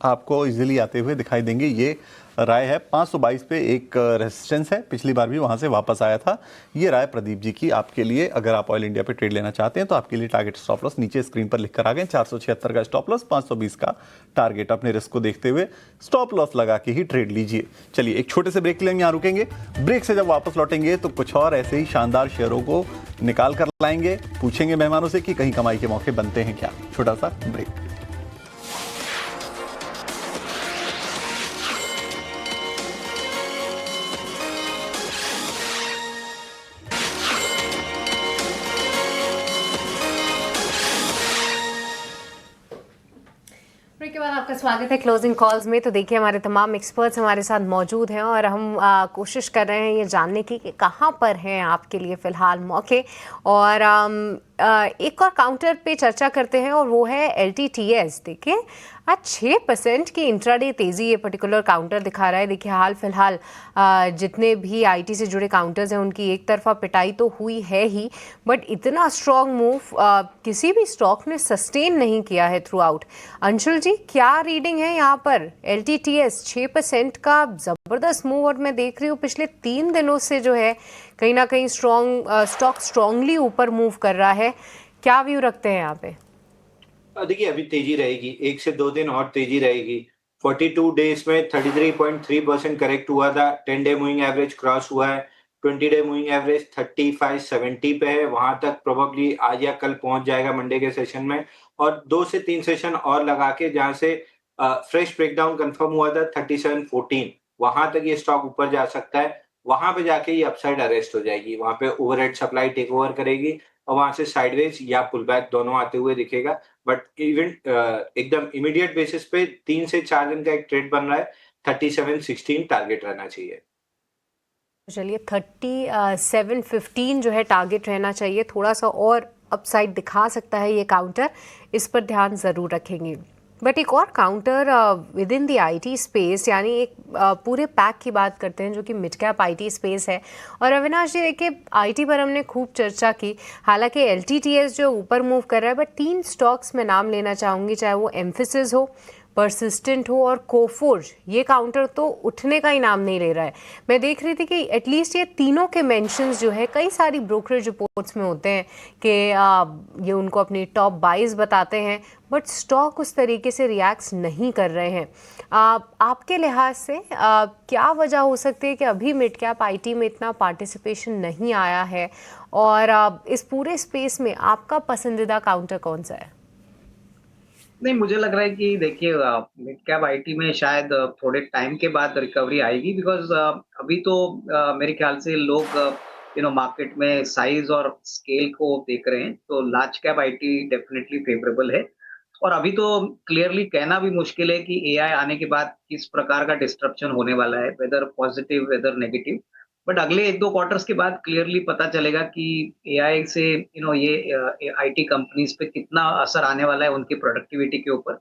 आपको इजीली आते हुए दिखाई देंगे, ये राय है। 522 पे एक रेजिस्टेंस है, पिछली बार भी वहां से वापस आया था। ये राय प्रदीप जी की आपके लिए। अगर आप ऑयल इंडिया पे ट्रेड लेना चाहते हैं तो आपके लिए टारगेट स्टॉप लॉस नीचे स्क्रीन पर लिखकर आ गए। 476 का स्टॉप लॉस, 520 का टारगेट। अपने रिस्क को देखते हुए स्टॉप लॉस लगा के ही ट्रेड लीजिए। चलिए, एक छोटे से ब्रेक लेंगे, यहाँ रुकेंगे। ब्रेक से जब वापस लौटेंगे तो कुछ और ऐसे ही शानदार शेयरों को निकाल कर लाएंगे। पूछेंगे मेहमानों से कि कहीं कमाई के मौके बनते हैं क्या। छोटा सा ब्रेक।
ब्रेक के बाद आपका स्वागत है क्लोजिंग कॉल्स में। तो देखिए, हमारे तमाम एक्सपर्ट्स हमारे साथ मौजूद हैं और हम कोशिश कर रहे हैं ये जानने की कि कहाँ पर हैं आपके लिए फ़िलहाल मौके। और एक और काउंटर पे चर्चा करते हैं और वो है LTTS। देखिए, आज 6% की इंट्राडे तेज़ी ये पर्टिकुलर काउंटर दिखा रहा है। देखिए, हाल फिलहाल जितने भी IT से जुड़े काउंटर्स हैं उनकी एक तरफा पिटाई तो हुई है ही, बट इतना स्ट्रॉन्ग मूव किसी भी स्टॉक ने सस्टेन नहीं किया है थ्रू आउट। अंशुल जी, क्या रीडिंग है यहाँ पर? LTTS 6% का ज़बरदस्त मूव और मैं देख रही हूँ पिछले 3 दिनों से जो है कहीं ना कहीं स्टॉक स्ट्रांगली ऊपर मूव कर रहा है। क्या व्यू रखते हैं यहाँ पे?
देखिए, अभी तेजी रहेगी, 1 से 2 दिन और तेजी रहेगी। 42 डेज में 33.3% करेक्ट हुआ था। 10 डे मूविंग एवरेज क्रॉस हुआ है। 20 डे मूविंग एवरेज 3570 पे है। वहां तक प्रोबेबली आज या कल पहुंच जाएगा मंडे के सेशन में, और 2 से 3 सेशन और लगा के जहां से फ्रेश ब्रेकडाउन कंफर्म हुआ था 3714, वहां तक ये स्टॉक ऊपर जा सकता है। वहां पे जाके ये अपसाइड अरेस्ट हो जाएगी। वहां पे ओवरहेड सप्लाई टेक ओवर करेगी और वहां से साइडवेज या पुल बैक दोनों आते हुए दिखेगा। बट इवन एकदम इमीडिएट बेसिस पे 3 से 4 दिन का एक ट्रेड बन रहा है। 3716 टारगेट रहना चाहिए।
चलिए, 3715 जो है टारगेट रहना चाहिए। थोड़ा सा और अपसाइड दिखा सकता है ये काउंटर, इस पर ध्यान ज़रूर रखेंगे। बट एक और counter with in the IT space, यानी एक पूरे पैक की बात करते हैं जो कि मिड कैप आईटी स्पेस है। और अविनाश जी देखिए, आईटी पर हमने खूब चर्चा की, हालांकि एलटीटीएस जो ऊपर मूव कर रहा है, बट 3 स्टॉक्स में नाम लेना चाहूँगी, चाहे वो एम्फिसिस हो, परसिस्टेंट हो और कोफोर्ज। ये काउंटर तो उठने का ही नाम नहीं ले रहा है। मैं देख रही थी कि एटलीस्ट ये तीनों के मेंशंस जो है कई सारी ब्रोकरेज रिपोर्ट्स में होते हैं कि ये उनको अपनी टॉप बाइज बताते हैं, बट स्टॉक उस तरीके से रिएक्ट नहीं कर रहे हैं। आपके लिहाज से क्या वजह हो सकती है कि अभी मिड कैप आईटी में इतना पार्टिसिपेशन नहीं आया है, और इस पूरे स्पेस में आपका पसंदीदा काउंटर कौन सा है?
नहीं, मुझे लग रहा है कि देखिए मिड कैप आईटी में शायद थोड़े टाइम के बाद रिकवरी आएगी, बिकॉज अभी तो मेरे ख्याल से लोग मार्केट में साइज और स्केल को देख रहे हैं, तो large cap IT definitely favourable है। और अभी तो क्लियरली कहना भी मुश्किल है कि एआई आने के बाद किस प्रकार का डिस्ट्रप्शन होने वाला है, whether positive whether negative. But अगले 1-2 क्वार्टर्स के बाद क्लियरली पता चलेगा कि एआई से ये आईटी कंपनीज पे कितना असर आने वाला है उनकी प्रोडक्टिविटी के ऊपर।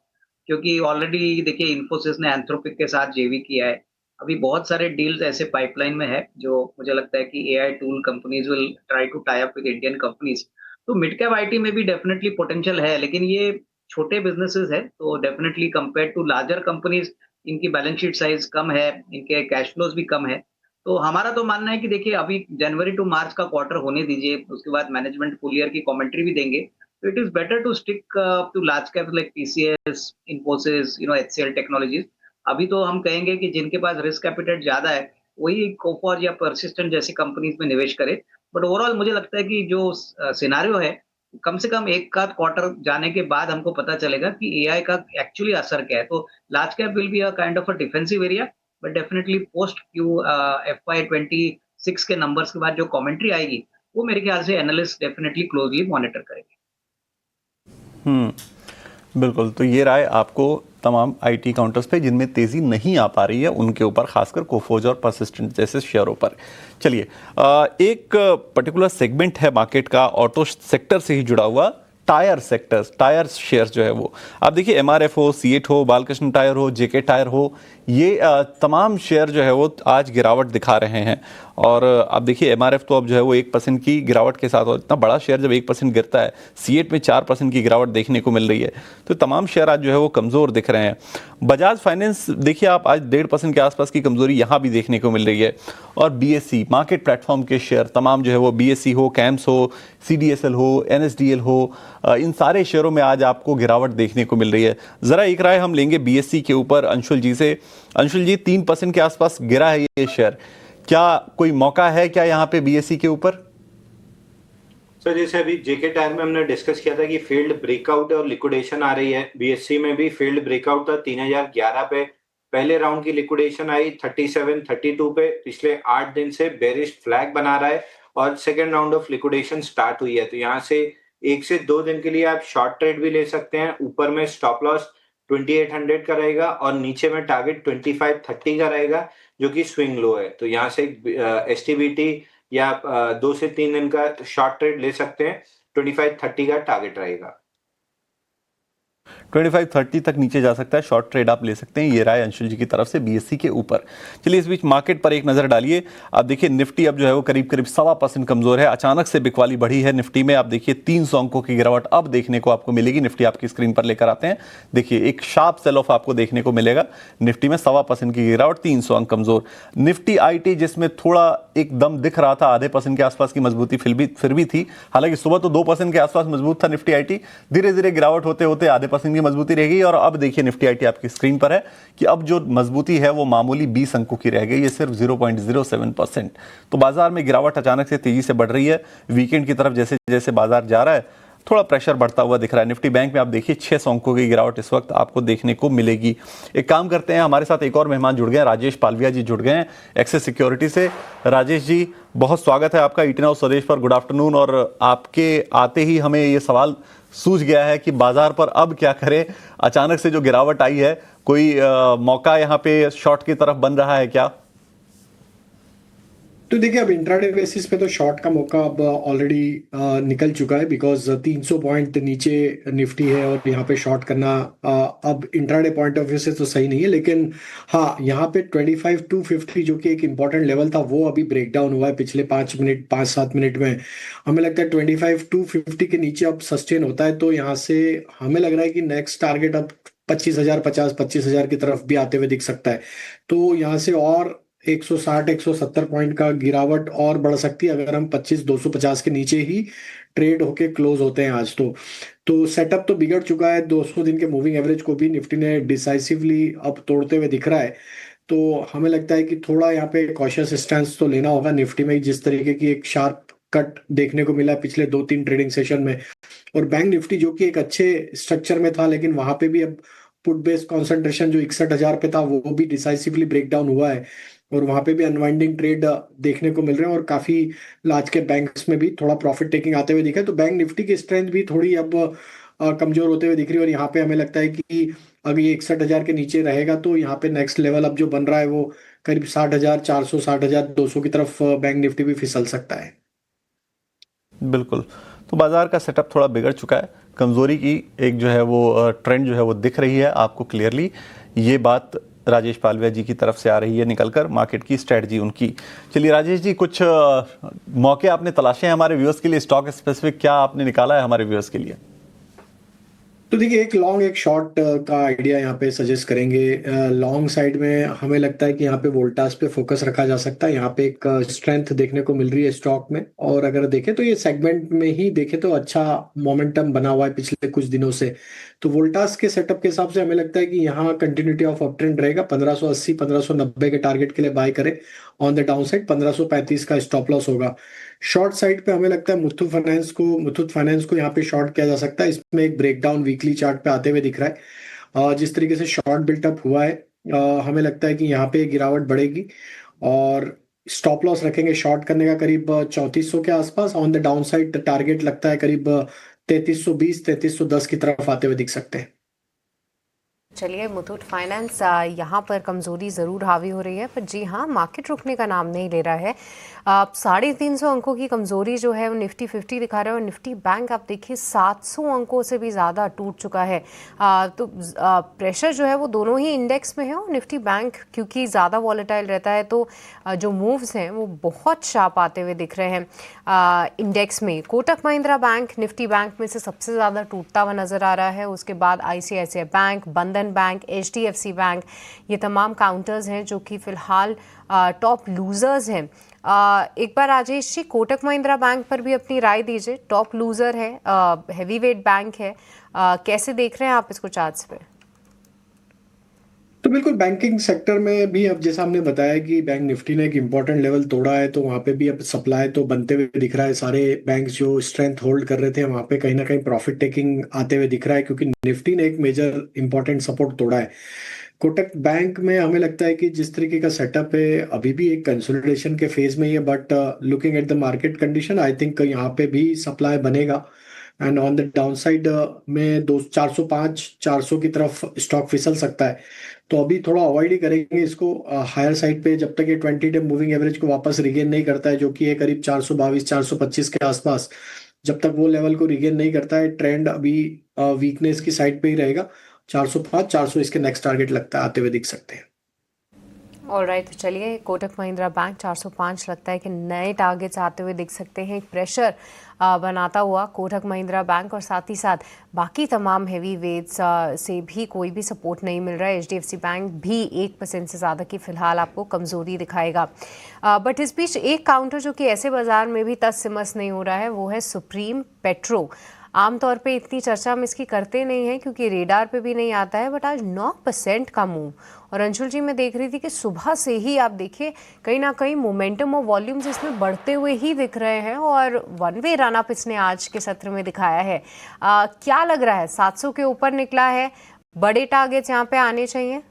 क्योंकि ऑलरेडी देखिए इन्फोसिस ने एंथ्रोपिक के साथ जेवी किया है। अभी बहुत सारे डील्स ऐसे पाइपलाइन में है जो मुझे लगता है कि AI tool companies will try to tie up with Indian companies. तो मिड कैप आईटी में भी डेफिनेटली पोटेंशियल है, लेकिन ये छोटे बिजनेसेस है, तो definitely compare to larger companies इनकी बैलेंस शीट साइज कम है, इनके कैश फ्लोज भी कम है। तो हमारा तो मानना है कि देखिए अभी जनवरी टू मार्च का क्वार्टर होने दीजिए, उसके बाद मैनेजमेंट फुल ईयर की कमेंट्री भी देंगे। तो it is better to stick to large cap like TCS, Infosys, HCL technologies. अभी तो हम कहेंगे कि जिनके पास रिस्क कैपिटल ज्यादा है वही कोफॉर या परसिस्टेंट जैसी कंपनीज में निवेश करे। बट ओवरऑल मुझे लगता है कि जो सिनारियो है, कम से कम एक आध क्वार्टर जाने के बाद हमको पता चलेगा कि एआई का एक्चुअली असर क्या है। तो large cap will be a kind of a defensive area, but definitely post Q FY26 के नंबर्स के बाद जो कमेंट्री आएगी वो मेरे ख्याल से एनालिस्ट डेफिनेटली क्लोजली मॉनिटर करेंगे।
बिल्कुल। तो ये राय आपको तमाम आईटी काउंटर्स पे जिनमें तेजी नहीं आ पा रही है उनके ऊपर, खासकर कोफोज और परसिस्टेंट जैसे शेयरों पर। चलिए, एक पर्टिकुलर सेगमेंट है मार्केट का ऑटो सेक्टर से ही जुड़ा हुआ, टायर सेक्टर्स, टायर शेयर्स जो है वो आप देखिए, एमआरएफ हो, सीएट हो, बालकृष्ण टायर हो, जेके टायर हो, ये तमाम शेयर जो है वो आज गिरावट दिखा रहे हैं। और आप देखिए एमआरएफ तो अब जो है वो 1% की गिरावट के साथ, और इतना बड़ा शेयर जब 1% गिरता है, सीएट में 4% की गिरावट देखने को मिल रही है, तो तमाम शेयर आज जो है वो कमज़ोर दिख रहे हैं। बजाज फाइनेंस देखिए आप, आज 1.5% के आसपास की कमजोरी यहाँ भी देखने को मिल रही है। और बीएससी मार्केट प्लेटफॉर्म के शेयर तमाम जो है वो, बीएससी हो, कैम्स हो, सीडीएसएल हो, एनएसडीएल हो, इन सारे शेयरों में आज आपको गिरावट देखने को मिल रही है। ज़रा एक राय हम लेंगे बीएससी के ऊपर अंशुल जी से। अंशुल जी, 3% के आसपास गिरा है ये शेयर, क्या कोई मौका है क्या यहाँ पे बीएससी के ऊपर?
सर, जैसे अभी जेके टायर में हमने डिस्कस किया था कि फील्ड ब्रेकआउट और लिक्विडेशन आ रही है, बीएससी में भी फील्ड ब्रेकआउट था 3011 पे, पहले राउंड की लिक्विडेशन आई 3732 पे, पिछले 8 दिन से बेरिश फ्लैग बना रहा है और second round of liquidation start हुई है। तो यहाँ से 1 से 2 दिन के लिए आप शॉर्ट ट्रेड भी ले सकते हैं। ऊपर में स्टॉप लॉस 2800 का रहेगा और नीचे में टारगेट 2530 का रहेगा, जो कि स्विंग लो है। तो यहाँ से एसटीबीटी या 2 से 3 दिन का शॉर्ट ट्रेड ले सकते हैं। 2530 का टारगेट रहेगा।
2530 तक नीचे जा सकता है, शॉर्ट ट्रेड आप ले सकते हैं। ये राय अंशुल जी की तरफ से बीएससी के ऊपर। चलिए, इस बीच मार्केट पर एक नजर डालिए। आप देखिए निफ्टी अब जो है वो करीब 1.25% कमजोर है। अचानक से बिकवाली बढ़ी है निफ्टी में। आप देखिए 300 अंकों की गिरावट अब देखने को आपको मिलेगी। निफ्टी आपकी स्क्रीन पर लेकर आते हैं। देखिए एक शार्प सेल ऑफ आपको देखने को मिलेगा निफ्टी में, 1.25% की गिरावट, 300 अंक कमजोर। निफ्टी आईटी जिसमें थोड़ा एक दम दिख रहा था, 0.5% के आसपास की मजबूती फिर भी थी। हालांकि सुबह तो 2% के आसपास मजबूत था निफ्टी आईटी, धीरे धीरे गिरावट होते होते 0.5% की मजबूती रह गई। और अब देखिए निफ्टी आईटी आपकी स्क्रीन पर है कि अब जो मजबूती है वो मामूली 20 अंकों की रह गई है, सिर्फ 0.07%। तो बाजार में गिरावट अचानक से तेजी से बढ़ रही है। वीकेंड की तरफ जैसे जैसे बाजार जा रहा है, थोड़ा प्रेशर बढ़ता हुआ दिख रहा है। निफ्टी बैंक में आप देखिए 600 अंकों की गिरावट इस वक्त आपको देखने को मिलेगी। एक काम करते हैं, हमारे साथ एक और मेहमान जुड़ गए हैं, राजेश पालविया जी जुड़ गए हैं एक्सिस सिक्योरिटी से। राजेश जी, बहुत स्वागत है आपका ईटी नाउ स्वदेश पर। Good afternoon. और आपके आते ही हमें ये सवाल सूझ गया है कि बाजार पर अब क्या करें। अचानक से जो गिरावट आई है, कोई मौका यहाँ पे शॉर्ट की तरफ बन रहा है क्या?
तो देखिए अब इंट्राडे बेसिस पे तो शॉर्ट का मौका अब ऑलरेडी निकल चुका है, बिकॉज 300 पॉइंट नीचे निफ्टी है और यहाँ पे शॉर्ट करना अब इंट्राडे पॉइंट ऑफ व्यू से तो सही नहीं है। लेकिन हाँ, यहाँ पे 25,250 जो कि एक इम्पॉर्टेंट लेवल था वो अभी ब्रेक डाउन हुआ है पिछले 5-7 मिनट में। हमें लगता है 25,250 के नीचे अब सस्टेन होता है, तो यहाँ से हमें लग रहा है कि नेक्स्ट टारगेट अब 25,050 की तरफ भी आते हुए दिख सकता है। तो यहाँ से और 160-170 पॉइंट का गिरावट और बढ़ सकती है अगर हम 25,250 के नीचे ही ट्रेड होके क्लोज होते हैं आज। तो सेटअप तो बिगड़ चुका है। 200 दिन के मूविंग एवरेज को भी निफ्टी ने डिसाइसिवली अब तोड़ते हुए दिख रहा है। तो हमें लगता है कि थोड़ा यहाँ पे कॉशियस स्टैंस तो लेना होगा निफ्टी में, जिस तरीके की एक शार्प कट देखने को मिला पिछले 2-3 ट्रेडिंग सेशन में। और बैंक निफ्टी जो कि एक अच्छे स्ट्रक्चर में था, लेकिन वहां पे भी अब पुट बेस्ड कॉन्सेंट्रेशन जो 61,000 पे था वो भी डिसाइसिवली ब्रेक डाउन हुआ है और वहां पे भी अनवाइंडिंग ट्रेड देखने को मिल रहे हैं और काफी लार्ज के बैंक्स में भी थोड़ा प्रॉफिट टेकिंग आते हुए दिखा है। तो बैंक निफ्टी की स्ट्रेंथ भी थोड़ी अब कमजोर होते हुए दिख रही है और यहाँ पे हमें लगता है कि अगर ये 61,000 के नीचे रहेगा तो यहाँ पे नेक्स्ट लेवल अब जो बन रहा है वो करीब 60,400 60,200 की तरफ बैंक निफ्टी भी फिसल सकता है।
बिल्कुल, तो बाजार का सेटअप थोड़ा बिगड़ चुका है, कमजोरी की एक जो है वो ट्रेंड जो है वो दिख रही है आपको क्लियरली। ये बात राजेश पालविया जी की तरफ से आ रही है निकलकर, मार्केट की स्ट्रेटजी उनकी। चलिए राजेश जी, कुछ मौके आपने तलाशे हैं हमारे व्यूअर्स के लिए, स्टॉक स्पेसिफिक क्या आपने निकाला है हमारे व्यूअर्स के लिए?
तो देखिए एक लॉन्ग एक शॉर्ट का आइडिया यहाँ पे सजेस्ट करेंगे। लॉन्ग साइड में हमें लगता है कि यहाँ पे वोल्टास पे फोकस रखा जा सकता है। यहाँ पे एक स्ट्रेंथ देखने को मिल रही है स्टॉक में, और अगर देखें तो ये सेगमेंट में ही देखें तो अच्छा मोमेंटम बना हुआ है पिछले कुछ दिनों से। तो वोल्टास के सेटअप के हिसाब से हमें लगता है कि यहाँ कंटिन्यूटी ऑफ अप ट्रेंड रहेगा। 1580 1590 के टारगेट के लिए बाय करें। ऑन द डाउन साइड 1535 का स्टॉप लॉस होगा। शॉर्ट साइड पे हमें लगता है मुथूट फाइनेंस को यहाँ पे शॉर्ट किया जा सकता है। इसमें एक ब्रेकडाउन वीकली चार्ट पे आते हुए दिख रहा है। जिस तरीके से शॉर्ट बिल्टअप हुआ है, हमें लगता है कि यहाँ पे गिरावट बढ़ेगी और स्टॉप लॉस रखेंगे शॉर्ट करने का करीब 3400 के आसपास। On the down side target लगता है करीब 3320 3310 की तरफ आते हुए दिख सकते हैं।
चलिए, मुथूट फाइनेंस यहाँ पर कमजोरी जरूर हावी हो रही है, पर जी हाँ, मार्केट रुकने का नाम नहीं ले रहा है। 350 अंकों की कमजोरी जो है वो निफ्टी 50 दिखा रहा है और निफ्टी बैंक आप देखिए 700 अंकों से भी ज़्यादा टूट चुका है। तो प्रेशर जो है वो दोनों ही इंडेक्स में है और निफ्टी बैंक क्योंकि ज़्यादा वॉलेटाइल रहता है तो जो मूव्स हैं वो बहुत शार्प आते हुए दिख रहे हैं इंडेक्स में। Kotak Mahindra bank Nifty bank में से सबसे ज़्यादा टूटता हुआ नज़र आ रहा है। उसके बाद ICICI बैंक, बंधन बैंक, HDFC बैंक, ये तमाम काउंटर्स हैं जो कि फिलहाल टॉप लूजर्स हैं। एक बार राजेश जी कोटक महिंद्रा बैंक पर भी अपनी राय दीजिए। टॉप लूजर है, हैवी वेट बैंक है, कैसे देख रहे हैं आप इसको चार्ट्स पे?
तो बिल्कुल बैंकिंग सेक्टर में भी अब जैसा हमने बताया कि बैंक निफ्टी ने एक इम्पॉर्टेंट लेवल तोड़ा है, तो वहां पे भी अब सप्लाई तो बनते हुए दिख रहा है। सारे बैंक्स जो स्ट्रेंथ होल्ड कर रहे थे वहां पे कहीं ना कहीं प्रॉफिट टेकिंग आते हुए दिख रहा है, क्योंकि निफ्टी ने एक मेजर इंपॉर्टेंट सपोर्ट तोड़ा है। कोटक बैंक में हमें लगता है कि जिस तरीके का सेटअप है अभी भी एक कंसोलिडेशन के फेज में ही है, but looking at the market condition I think यहाँ पे भी सप्लाई बनेगा and on the down side में 405-400 की तरफ स्टॉक फिसल सकता है। तो अभी थोड़ा अवॉइड ही करेंगे इसको हायर साइड पे जब तक ये 20 डे मूविंग एवरेज को वापस रिगेन नहीं करता है, जो कि है करीब 422-425 के आसपास। जब तक वो लेवल को रिगेन नहीं करता है ट्रेंड अभी वीकनेस की साइड पे ही रहेगा। 405-400 इसके नेक्स्ट टारगेट लगता है आते हुए दिख सकते हैं।
ऑलराइट, तो चलिए कोटक महिंद्रा बैंक 405 लगता है कि नए टारगेट्स आते हुए दिख सकते हैं। एक प्रेशर बनाता हुआ कोटक महिंद्रा बैंक और साथ ही साथ बाकी तमाम हैवी वेट्स से भी कोई भी सपोर्ट नहीं मिल रहा है। HDFC बैंक भी 1% से ज़्यादा की फिलहाल आपको कमज़ोरी दिखाएगा। बट इस बीच एक काउंटर जो कि ऐसे बाजार में भी तस से मस नहीं हो रहा है वो है सुप्रीम पेट्रो। आमतौर पे इतनी चर्चा हम इसकी करते नहीं हैं क्योंकि रेडार पे भी नहीं आता है, बट आज 9% का मूव। और अंशुल जी मैं देख रही थी कि सुबह से ही आप देखिए कहीं ना कहीं मोमेंटम और वॉल्यूम्स इसमें बढ़ते हुए ही दिख रहे हैं और वन वे रन अप इसने आज के सत्र में दिखाया है। क्या लग रहा है, 700 के ऊपर निकला है, बड़े टारगेट्स यहाँ पे आने चाहिए?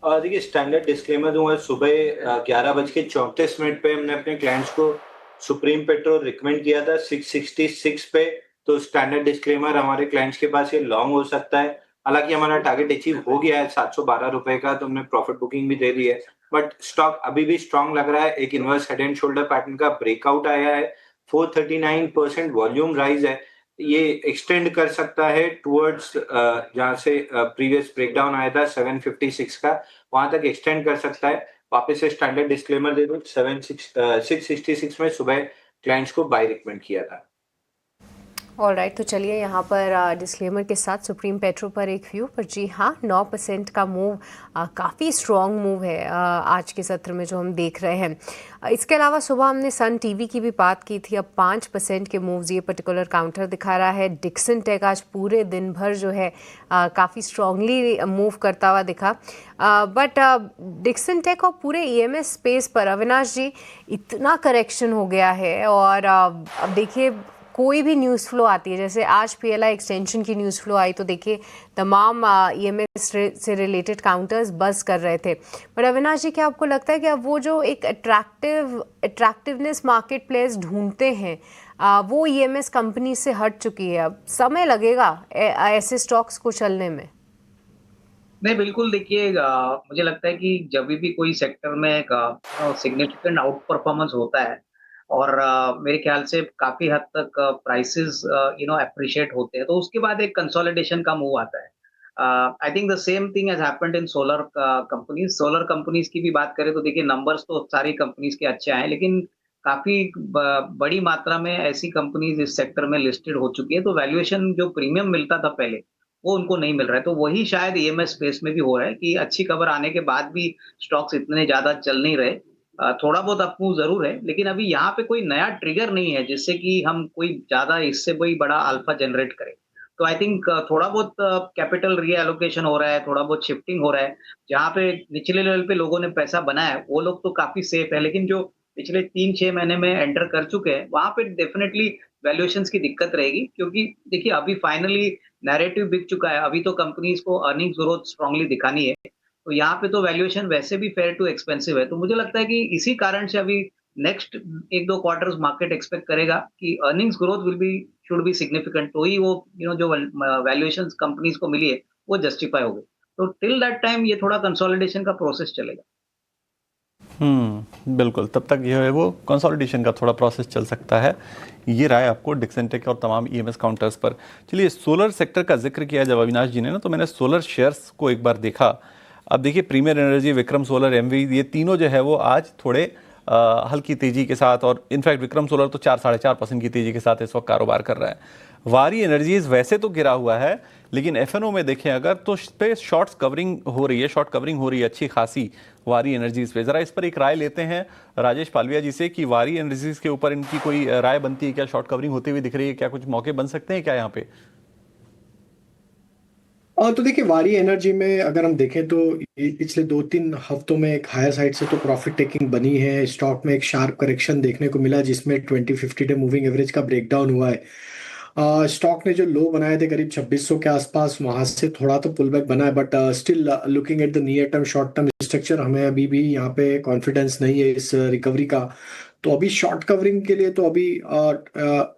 देखिए स्टैंडर्ड डिस्क्लेमर दूंगा, सुबह 11:34 पे हमने अपने क्लाइंट्स को सुप्रीम पेट्रो रिकमेंड किया था 666 पे। तो स्टैंडर्ड डिस्क्लेमर हमारे क्लाइंट्स के पास ये लॉन्ग हो सकता है। हालांकि हमारा टारगेट अचीव हो गया है 712 रुपए का, तो हमने प्रॉफिट बुकिंग भी दे दी है, बट स्टॉक अभी भी स्ट्रांग लग रहा है। एक inverse head and shoulder pattern का ब्रेकआउट आया है, 439% वॉल्यूम राइज है, ये एक्सटेंड कर सकता है टुवर्ड्स जहां से प्रीवियस ब्रेकडाउन आया था 756 का, वहां तक एक्सटेंड कर सकता है। वापस से स्टैंडर्ड डिस्क्लेमर दे दूं, 666 में सुबह क्लाइंट्स को बाय रिकमेंड किया था।
ऑलराइट, तो चलिए यहाँ पर डिस्क्लेमर के साथ सुप्रीम पेट्रो पर एक व्यू। पर जी हाँ, 9% का मूव काफ़ी स्ट्रॉन्ग मूव है आज के सत्र में जो हम देख रहे हैं। इसके अलावा सुबह हमने सन टीवी की भी बात की थी, अब 5% के मूव्स ये पर्टिकुलर काउंटर दिखा रहा है। डिक्सन टेक आज पूरे दिन भर जो है काफ़ी स्ट्रांगली मूव करता हुआ दिखा, बट डिक्सन टेक और पूरे ईएमएस स्पेस पर अविनाश जी इतना करेक्शन हो गया है। और अब देखिए कोई भी न्यूज़ फ्लो आती है, जैसे आज पीएलआई एक्सटेंशन की न्यूज़ फ्लो आई तो देखिए तमाम ईएमएस से रिलेटेड काउंटर्स बस कर रहे थे। पर अविनाश जी, क्या आपको लगता है कि अब वो जो एक अट्रैक्टिवनेस मार्केट प्लेस ढूंढते हैं वो ईएमएस कंपनी से हट चुकी है, अब समय लगेगा ऐसे स्टॉक्स को चलने में?
नहीं, बिल्कुल देखिए, मुझे लगता है कि जब भी कोई सेक्टर में एक सिग्निफिकेंट आउट परफॉर्मेंस होता है और मेरे ख्याल से काफी हद तक प्राइसेस अप्रिशिएट होते हैं, तो उसके बाद एक कंसोलिडेशन का मूव आता है। I think the same thing has happened in solar companies की भी बात करें तो देखिए नंबर्स तो सारी कंपनीज के अच्छे आए, लेकिन काफी बड़ी मात्रा में ऐसी कंपनीज इस सेक्टर में लिस्टेड हो चुकी है, तो वैल्यूएशन जो प्रीमियम मिलता था पहले वो उनको नहीं मिल रहा है। तो वही शायद ईएमएस स्पेस में भी हो रहा है कि अच्छी खबर आने के बाद भी स्टॉक्स इतने ज्यादा चल नहीं रहे। थोड़ा बहुत अपमूव जरूर है, लेकिन अभी यहाँ पे कोई नया ट्रिगर नहीं है जिससे कि हम कोई ज्यादा इससे कोई बड़ा अल्फा जनरेट करें। तो आई थिंक थोड़ा बहुत कैपिटल रीएलोकेशन हो रहा है, थोड़ा बहुत शिफ्टिंग हो रहा है। जहाँ पे निचले लेवल पे लोगों ने पैसा बनाया है वो लोग तो काफी सेफ है, लेकिन जो पिछले 3-6 महीने में एंटर कर चुके हैं वहां पे डेफिनेटली वैल्यूएशंस की दिक्कत रहेगी, क्योंकि देखिए अभी फाइनली नैरेटिव बिक चुका है। अभी तो कंपनीज को अर्निंग्स ग्रोथ स्ट्रांगली दिखानी है, तो यहाँ पे तो वैल्यूएशन वैसे भी फेयर टू एक्सपेंसिव है। तो मुझे लगता है कि इसी कारण से अभी नेक्स्ट 1-2 क्वार्टर्स मार्केट एक्सपेक्ट करेगा कि earnings growth should be significant, तो ही वो जो वैल्यूएशंस कंपनीज को मिली है वो जस्टिफाई हो गई। तो टिल दैट टाइम ये थोड़ा कंसोलिडेशन का प्रोसेस चलेगा।
बिल्कुल, तब तक जो है वो कंसोलिडेशन का थोड़ा प्रोसेस चल सकता है। ये राय आपको डिक्सन टेक और तमाम ईएमएस काउंटर्स पर। चलिए, सोलर सेक्टर का जिक्र किया जब अविनाश जी ने ना, तो मैंने सोलर शेयर्स को एक बार देखा। अब देखिए, Premier Energy, Vikram Solar, MV, ये तीनों जो है वो आज थोड़े हल्की तेजी के साथ, और इनफैक्ट विक्रम सोलर तो 4-4.5% की तेजी के साथ इस वक्त कारोबार कर रहा है। वारी एनर्जीज वैसे तो गिरा हुआ है, लेकिन एफएनओ में देखें अगर तो इस पे शॉर्ट कवरिंग हो रही है अच्छी खासी वारी एनर्जीज पे। जरा इस पर एक राय लेते हैं राजेश पालविया जी से कि वारी एनर्जीज के ऊपर इनकी कोई राय बनती है क्या? शॉर्ट कवरिंग होती हुई दिख रही है क्या? कुछ मौके बन सकते हैं क्या यहाँ पे?
तो देखिए, वारी एनर्जी में अगर हम देखें तो पिछले 2-3 हफ्तों में एक हायर साइड से तो प्रॉफिट टेकिंग बनी है। स्टॉक में एक शार्प करेक्शन देखने को मिला जिसमें 20-50 डे मूविंग एवरेज का ब्रेकडाउन हुआ है। स्टॉक ने जो लो बनाए थे करीब 2600 के आसपास, वहां से थोड़ा तो पुल बैक बना है, but still looking at the near term short term structure, हमें अभी भी यहाँ पे कॉन्फिडेंस नहीं है इस रिकवरी का। तो अभी शॉर्ट कवरिंग के लिए तो अभी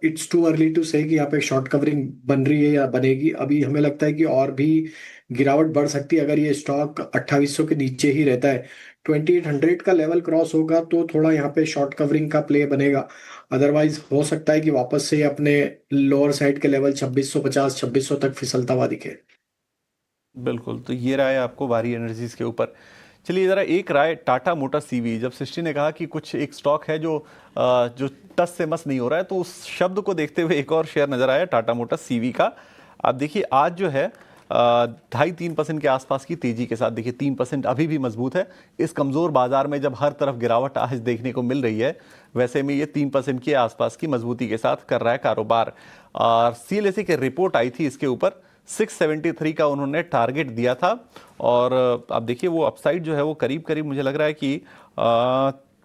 इट्स टू अर्ली टू से कि यहाँ पे शॉर्ट कवरिंग बन रही है या बनेगी। अभी हमें लगता है कि और भी गिरावट बढ़ सकती है अगर ये स्टॉक 2800 के नीचे ही रहता है। 2800 का लेवल क्रॉस होगा तो थोड़ा यहाँ पे शॉर्ट कवरिंग का प्ले बनेगा, अदरवाइज हो सकता है कि वापस से अपने लोअर साइड के लेवल 2650 2600 तक फिसलता हुआ दिखे।
बिल्कुल, तो ये राय आपको वारी एनर्जीज के ऊपर। चलिए, ज़रा एक राय टाटा मोटर्स सीवी। जब सृष्टि ने कहा कि कुछ एक स्टॉक है जो टस से मस नहीं हो रहा है, तो उस शब्द को देखते हुए एक और शेयर नजर आया टाटा मोटर्स सीवी का। आप देखिए, आज जो है 2.5-3% के आसपास की तेजी के साथ, देखिए 3% अभी भी मजबूत है। इस कमज़ोर बाजार में जब हर तरफ गिरावट आज देखने को मिल रही है, वैसे में ये 3% के आसपास की मजबूती के साथ कर रहा है कारोबार। और सीएलएसए की रिपोर्ट आई थी इसके ऊपर, 673 का उन्होंने टारगेट दिया था, और आप देखिए वो अपसाइड जो है वो करीब करीब मुझे लग रहा है कि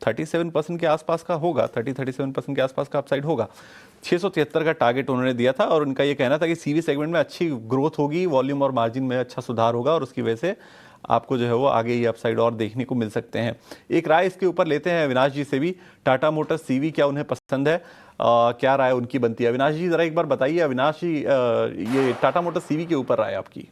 37% के आसपास का होगा, 37% के आसपास का अपसाइड होगा। 673 का टारगेट उन्होंने दिया था, और उनका ये कहना था कि सीवी सेगमेंट में अच्छी ग्रोथ होगी, वॉल्यूम और मार्जिन में अच्छा सुधार होगा, और उसकी वजह से आपको जो है वो आगे ये अपसाइड और देखने को मिल सकते हैं। एक राय इसके ऊपर लेते हैं अविनाश जी से भी। टाटा मोटर्स सीवी क्या उन्हें पसंद है? क्या राय उनकी बनती है? अविनाश जी, जरा एक बार बताइए। अविनाश जी, ये टाटा मोटर्स सीवी के ऊपर राय आपकी।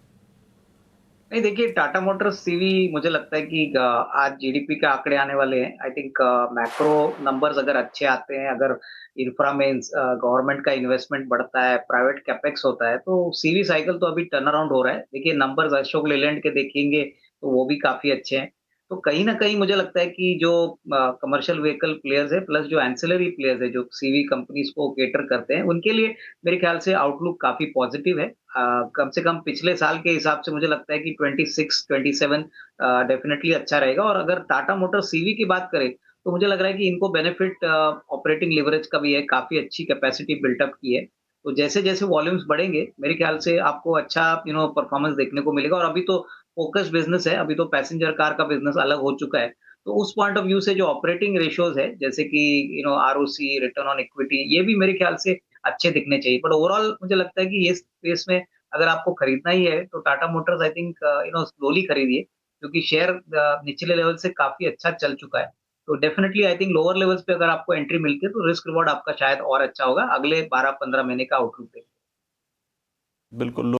नहीं देखिए, टाटा मोटर्स सीवी मुझे लगता है कि आज जीडीपी के आंकड़े आने वाले हैं। आई थिंक मैक्रो नंबर्स अगर अच्छे आते हैं, अगर इंफ्रा में गवर्नमेंट का इन्वेस्टमेंट बढ़ता है, प्राइवेट कैपेक्स होता है, तो सीवी साइकिल तो अभी टर्न अराउंड हो रहा है। देखिए नंबर्स अशोक लेलैंड के देखेंगे तो वो भी काफी अच्छे हैं। तो कहीं न कहीं मुझे लगता है कि जो कमर्शियल व्हीकल प्लेयर्स है प्लस जो एंसिलरी प्लेयर्स है, जो सीवी कंपनीज को कैटर करते हैं, उनके लिए मेरे ख्याल से आउटलुक काफी पॉजिटिव है। कम से कम पिछले साल के हिसाब से मुझे लगता है कि 26-27 डेफिनिटली अच्छा रहेगा। और अगर टाटा मोटर्स सीवी की बात करें, तो मुझे लग रहा है कि इनको बेनिफिट ऑपरेटिंग लिवरेज का भी है, काफी अच्छी कैपेसिटी बिल्टअप की है। तो जैसे-जैसे वॉल्यूम्स बढ़ेंगे, मेरे ख्याल से आपको अच्छा परफॉर्मेंस देखने को मिलेगा। और अभी तो फोकस्ड बिज़नेस है, अभी तो पैसेंजर कार का बिज़नेस अलग हो चुका है। तो उस पॉइंट ऑफ व्यू से जो ऑपरेटिंग रेशियोज़ है, जैसे कि आरओसी, रिटर्न ऑन इक्विटी, ये भी मेरे ख्याल से अच्छे दिखने चाहिए। बट ओवरऑल मुझे लगता है कि ये स्पेस में अगर आपको खरीदना ही है, तो Tata Motors I think slowly खरीदिए, क्योंकि शेयर निचले लेवल से काफ़ी अच्छा चल चुका है। तो definitely I think lower levels पे अगर आपको एंट्री मिलती है, तो रिस्क रिवॉर्ड आपका शायद और अच्छा होगा अगले 12-15 महीने का आउटलुक देख के।
बिल्कुल,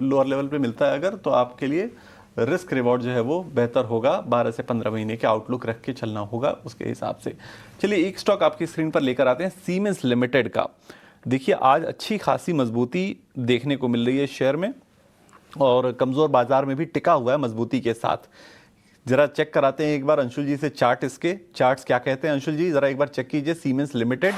लोअर लेवल पे मिलता है अगर, तो आपके लिए रिस्क रिवॉर्ड जो है वो बेहतर होगा। 12 से 15 महीने के आउटलुक रख के चलना होगा उसके हिसाब से। चलिए एक स्टॉक आपकी स्क्रीन पर लेकर आते हैं, सीमेंस लिमिटेड का। देखिए आज अच्छी खासी मजबूती देखने को मिल रही है शेयर में, और कमज़ोर बाजार में भी टिका हुआ है मजबूती के साथ। जरा चेक कराते हैं एक बार अंशुल जी से चार्ट, इसके चार्ट्स क्या कहते हैं। अंशुल जी जरा एक बार चेक कीजिए सीमेंस लिमिटेड।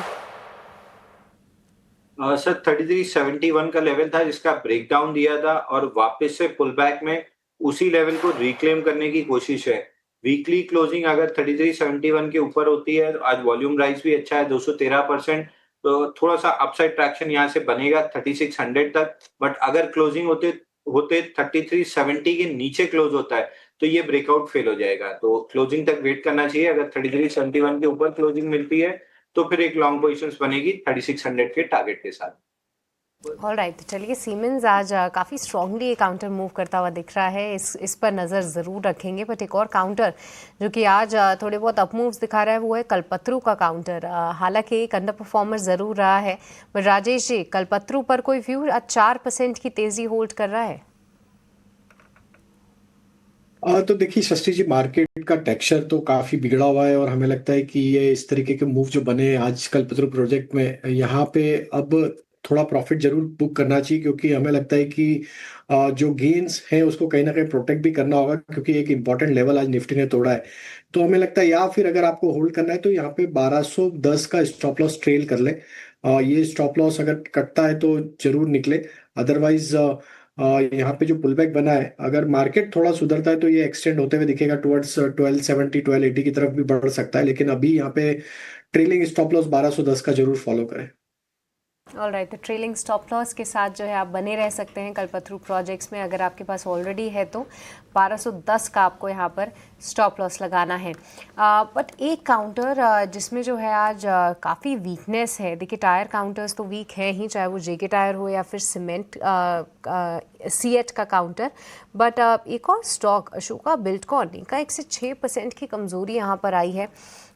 सर 3371 का लेवल था जिसका ब्रेकडाउन दिया था और वापस से पुल बैक में उसी लेवल को रिक्लेम करने की कोशिश है। वीकली क्लोजिंग अगर 3371 के ऊपर होती है तो आज वॉल्यूम राइज भी अच्छा है 213%, तो थोड़ा सा अपसाइड ट्रैक्शन यहाँ से बनेगा 3600 तक। बट अगर क्लोजिंग होते होते 3370 के नीचे क्लोज होता है तो ये ब्रेकआउट फेल हो जाएगा। तो क्लोजिंग तक वेट करना चाहिए। अगर 3371 के ऊपर क्लोजिंग मिलती है तो फिर एक लॉन्ग पोजीशंस बनेगी 3600 के टारगेट के साथ।
ऑलराइट, तो चलिए सीमेंस आज काफ़ी स्ट्रांगली ये काउंटर मूव करता हुआ दिख रहा है, इस पर नज़र ज़रूर रखेंगे। बट एक और काउंटर जो कि आज थोड़े बहुत अप मूव्स दिखा रहा है वो है कल्पतरू का काउंटर। हालांकि एक अंडर परफॉर्मर ज़रूर रहा है, बट राजेश जी कल्पतरू पर कोई व्यू? आज 4% की तेज़ी होल्ड कर रहा है।
तो देखिए शशि जी, मार्केट का टेक्सचर तो काफी बिगड़ा हुआ है और हमें लगता है कि ये इस तरीके के मूव जो बने आज कल्पतरू प्रोजेक्ट में, यहाँ पे अब थोड़ा प्रॉफिट जरूर बुक करना चाहिए, क्योंकि हमें लगता है कि जो गेन्स हैं उसको कहीं ना कहीं प्रोटेक्ट भी करना होगा, क्योंकि एक इंपॉर्टेंट लेवल आज निफ्टी ने तोड़ा है। तो हमें लगता है, या फिर अगर आपको होल्ड करना है तो यहाँ पे 1210 का स्टॉप लॉस ट्रेल कर ले। ये स्टॉप लॉस अगर कटता है तो जरूर निकले, अदरवाइज यहाँ पे जो पुल बैक बना है, अगर मार्केट थोड़ा सुधरता है तो ये एक्सटेंड होते हुए दिखेगा टुवर्ड्स 1270 1280 की तरफ भी बढ़ सकता है। लेकिन अभी यहाँ पे ट्रेलिंग स्टॉप लॉस 1210 का जरूर फॉलो करें।
ऑलराइट, तो ट्रेलिंग स्टॉप लॉस के साथ जो है आप बने रह सकते हैं कल्पतरू प्रोजेक्ट्स में। अगर आपके पास ऑलरेडी है तो 1210 का आपको यहाँ पर स्टॉप लॉस लगाना है। बट एक काउंटर जिसमें जो है आज काफ़ी वीकनेस है। देखिए टायर काउंटर्स तो वीक है ही, चाहे वो जेके टायर हो या फिर सीमेंट सीएट का काउंटर। बट एक और स्टॉक अशोका बिल्डकॉन का 1 से 6% की कमज़ोरी यहाँ पर आई है।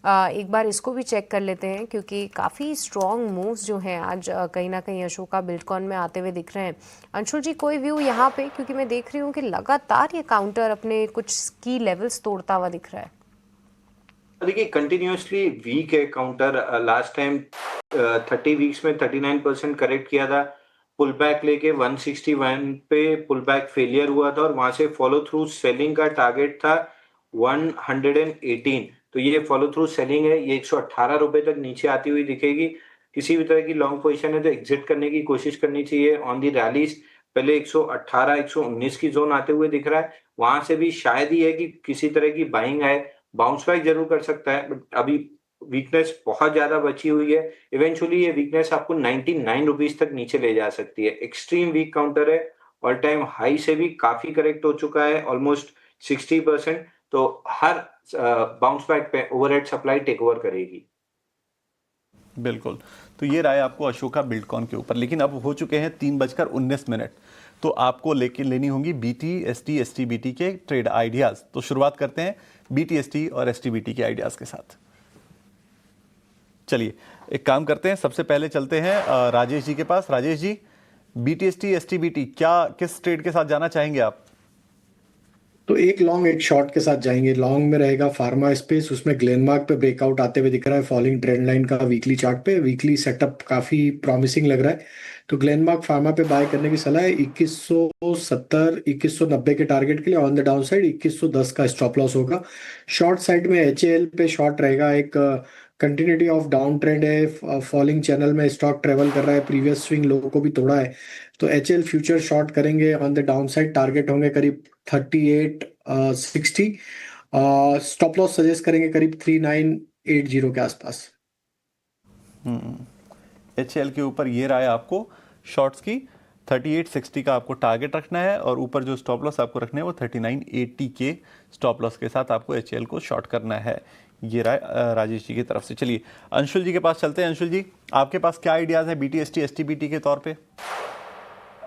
एक बार इसको भी चेक कर लेते हैं, क्योंकि काफ़ी स्ट्रॉन्ग मूव्स जो हैं आज कहीं ना कहीं अशोका बिल्डकॉन में आते हुए दिख रहे हैं। अंशुल जी कोई व्यू यहाँ पे, क्योंकि मैं देख रही हूँ कि लगातार ये काउंटर अपने कुछ की लेवल्स तोड़ता हुआ दिख रहा है।
देखिए कंटिन्यूसली वीक है काउंटर। लास्ट टाइम 30 वीक्स में 39% करेक्ट किया था, पुल बैक लेके 161 पे पुल बैक फेलियर हुआ था और वहां से फॉलो थ्रू सेलिंग का टारगेट था 118। तो ये फॉलो थ्रू सेलिंग है, ये 118 रुपए तक नीचे आती हुई दिखेगी। किसी भी तरह की लॉन्ग पोजीशन है तो एग्जिट करने की कोशिश करनी चाहिए ऑन दी रैलीज। पहले 118 119 की जोन आते हुए दिख रहा है, वहां से भी शायद ही है कि किसी तरह की बाइंग आए, बाउंस बैक जरूर कर सकता है। बट अभी वीकनेस बहुत ज्यादा बची हुई है। इवेंचुअली ये वीकनेस आपको 99 रुपीज तक नीचे ले जा सकती है। एक्सट्रीम वीक काउंटर है, ऑल टाइम हाई से भी काफी करेक्ट हो चुका है, ऑलमोस्ट 60%। तो हर बाउंस बैक पे ओवरहेड सप्लाई टेक ओवर करेगी।
बिल्कुल, तो ये राय आपको अशोका बिल्डकॉन के ऊपर। लेकिन अब हो चुके हैं 3:19, तो आपको लेनी होंगी बीटी एसटी एसटीबीटी के ट्रेड आइडियाज। तो शुरुआत करते हैं बीटी एसटी और एसटीबीटी के आइडियाज के साथ। चलिए एक काम करते हैं, सबसे पहले चलते हैं राजेश जी के पास। Rajesh ji, BT ST STBT क्या किस ट्रेड के साथ जाना चाहेंगे आप?
तो एक लॉन्ग एक शॉर्ट के साथ जाएंगे। लॉन्ग में रहेगा फार्मा स्पेस, उसमें ग्लेनमार्क पे ब्रेकआउट आते हुए दिख रहा है फॉलिंग ट्रेंड लाइन का वीकली चार्ट पे। वीकली सेटअप काफी प्रॉमिसिंग लग रहा है, तो ग्लेनमार्क फार्मा पे बाय करने की सलाह है। 2170 2190 के टारगेट के लिए ऑन द डाउन साइड 2110 का स्टॉप लॉस होगा। शॉर्ट साइड में HAL पे शॉर्ट रहेगा, एक कंटिन्यूटी ऑफ डाउन ट्रेंड है, फॉलिंग चैनल में स्टॉक ट्रेवल कर रहा है, प्रीवियस स्विंग लो को भी तोड़ा है, तो HAL फ्यूचर शॉर्ट करेंगे। On the down side target होंगे करीब 3860, स्टॉप लॉस सजेस्ट करेंगे करीब 3980 के आसपास।
HAL के ऊपर ये रहा है आपको शॉर्ट्स की 3860 का आपको टारगेट रखना है, और ऊपर जो स्टॉप लॉस आपको रखना है वो 3980 के स्टॉप लॉस के साथ आपको HAL को शॉर्ट करना है। ये राय राजेश जी की तरफ से। चलिए अंशुल जी के पास चलते हैं। अंशुल जी, आपके पास क्या आइडियाज है BTST STBT के तौर पे?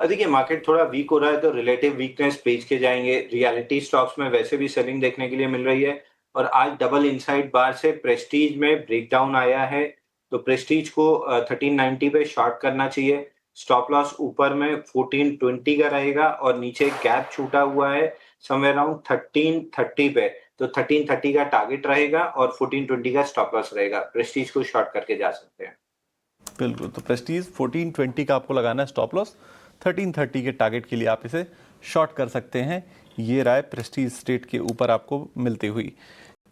देखिए मार्केट थोड़ा वीक हो रहा है तो रिलेटिव वीकनेस पेज के जाएंगे। रियलिटी स्टॉक्स में वैसे भी सेलिंग देखने के लिए मिल रही है, और आज डबल इनसाइड बार से प्रेस्टीज में ब्रेकडाउन आया है, तो प्रेस्टीज को 1390 पे शॉर्ट करना चाहिए। स्टॉप लॉस ऊपर में 1420 का रहेगा, और नीचे गैप छूटा हुआ है समवेयर अराउंड 1330 पे, तो 1330 का टारगेट रहेगा और 1420 का स्टॉप लॉस रहेगा। प्रेस्टीज को शॉर्ट करके जा सकते हैं।
बिल्कुल, तो प्रेस्टीज 1420 का आपको लगाना है स्टॉप लॉस, 1330 के टारगेट के लिए आप इसे शॉर्ट कर सकते हैं। ये राय प्रेस्टीज स्टेट के ऊपर आपको मिलती हुई।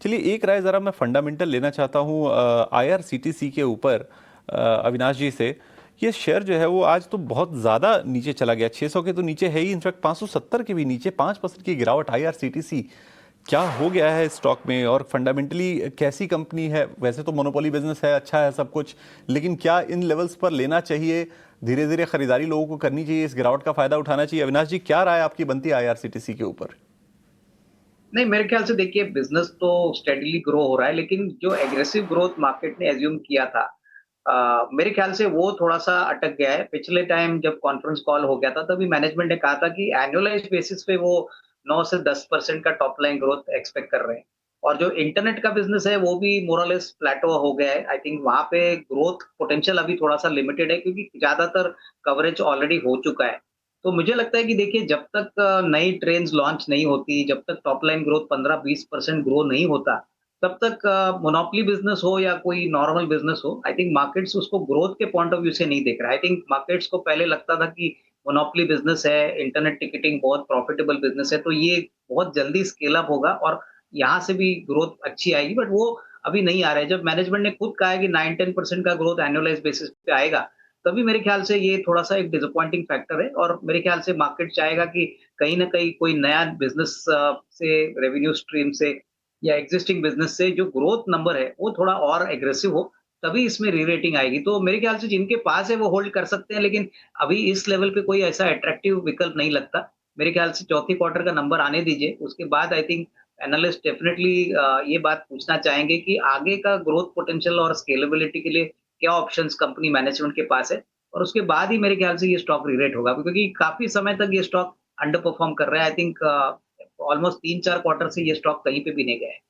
चलिए एक राय ज़रा मैं फंडामेंटल लेना चाहता हूँ IRCTC के ऊपर अविनाश जी से। ये शेयर जो है वो आज तो बहुत ज़्यादा नीचे चला गया, 600 के तो नीचे है ही, इनफैक्ट 570 के भी नीचे 5% की गिरावट IRCTC। क्या हो गया है स्टॉक में, और फंडामेंटली कैसी कंपनी है? वैसे तो मोनोपोली बिजनेस है, अच्छा है सब कुछ, लेकिन क्या इन लेवल्स पर लेना चाहिए, धीरे धीरे खरीदारी लोगों को करनी चाहिए, इस गिरावट का फायदा उठाना चाहिए? अविनाश जी, क्या राय आपकी बनती है IRCTC के ऊपर?
नहीं, मेरे ख्याल से देखिए बिजनेस तो स्टेडीली ग्रो हो रहा है, लेकिन जो एग्रेसिव ग्रोथ मार्केट ने एज्यूम किया था, मेरे ख्याल से वो थोड़ा सा अटक गया है। पिछले टाइम जब कॉन्फ्रेंस कॉल हो गया था तभी मैनेजमेंट ने कहा था कि एनुअलाइज बेसिस पे वो 9 से 10% का टॉप लाइन ग्रोथ एक्सपेक्ट कर रहे हैं, और जो इंटरनेट का बिजनेस है वो भी मोरलेस प्लेटो हो गया है। आई थिंक वहां पे ग्रोथ पोटेंशियल अभी थोड़ा सा लिमिटेड है, क्योंकि ज्यादातर कवरेज ऑलरेडी हो चुका है। तो मुझे लगता है कि देखिए जब तक नई ट्रेन्स लॉन्च नहीं होती, जब तक टॉप लाइन ग्रोथ 15-20% ग्रो नहीं होता, तब तक मोनोपोली बिजनेस हो या कोई नॉर्मल बिजनेस हो, आई थिंक मार्केट्स उसको ग्रोथ के पॉइंट ऑफ व्यू से नहीं देख रहा है। आई थिंक मार्केट्स को पहले लगता था कि मोनोपोली बिजनेस है, इंटरनेट टिकटिंग बहुत प्रॉफिटेबल बिजनेस है, तो ये बहुत जल्दी स्केल अप होगा और यहाँ से भी ग्रोथ अच्छी आएगी, बट वो अभी नहीं आ रहा है। जब मैनेजमेंट ने खुद कहा है कि 9-10% का ग्रोथ एनुअलाइज बेसिस पे आएगा, तभी मेरे ख्याल से ये थोड़ा सा एक डिसअपॉइंटिंग फैक्टर है, और मेरे ख्याल से मार्केट चाहेगा कि कहीं ना कहीं कोई नया बिजनेस से, रेवेन्यू स्ट्रीम से या एग्जिस्टिंग बिजनेस से जो ग्रोथ नंबर है वो थोड़ा और एग्रेसिव हो, तभी इसमें रीरेटिंग आएगी। तो मेरे ख्याल से जिनके पास है वो होल्ड कर सकते हैं, लेकिन अभी इस लेवल पे कोई ऐसा अट्रैक्टिव विकल्प नहीं लगता। मेरे ख्याल से चौथी क्वार्टर का नंबर आने दीजिए, उसके बाद आई थिंक एनालिस्ट डेफिनेटली ये बात पूछना चाहेंगे कि आगे का ग्रोथ पोटेंशियल और स्केलेबिलिटी के लिए क्या ऑप्शंस कंपनी मैनेजमेंट के पास है, और उसके बाद ही मेरे ख्याल से ये स्टॉक रीरेट होगा, क्योंकि काफी समय तक ये स्टॉक अंडर परफॉर्म कर रहा है। आई थिंक ऑलमोस्ट 3-4 क्वार्टर से ये स्टॉक कहीं पे भी नहीं गया है।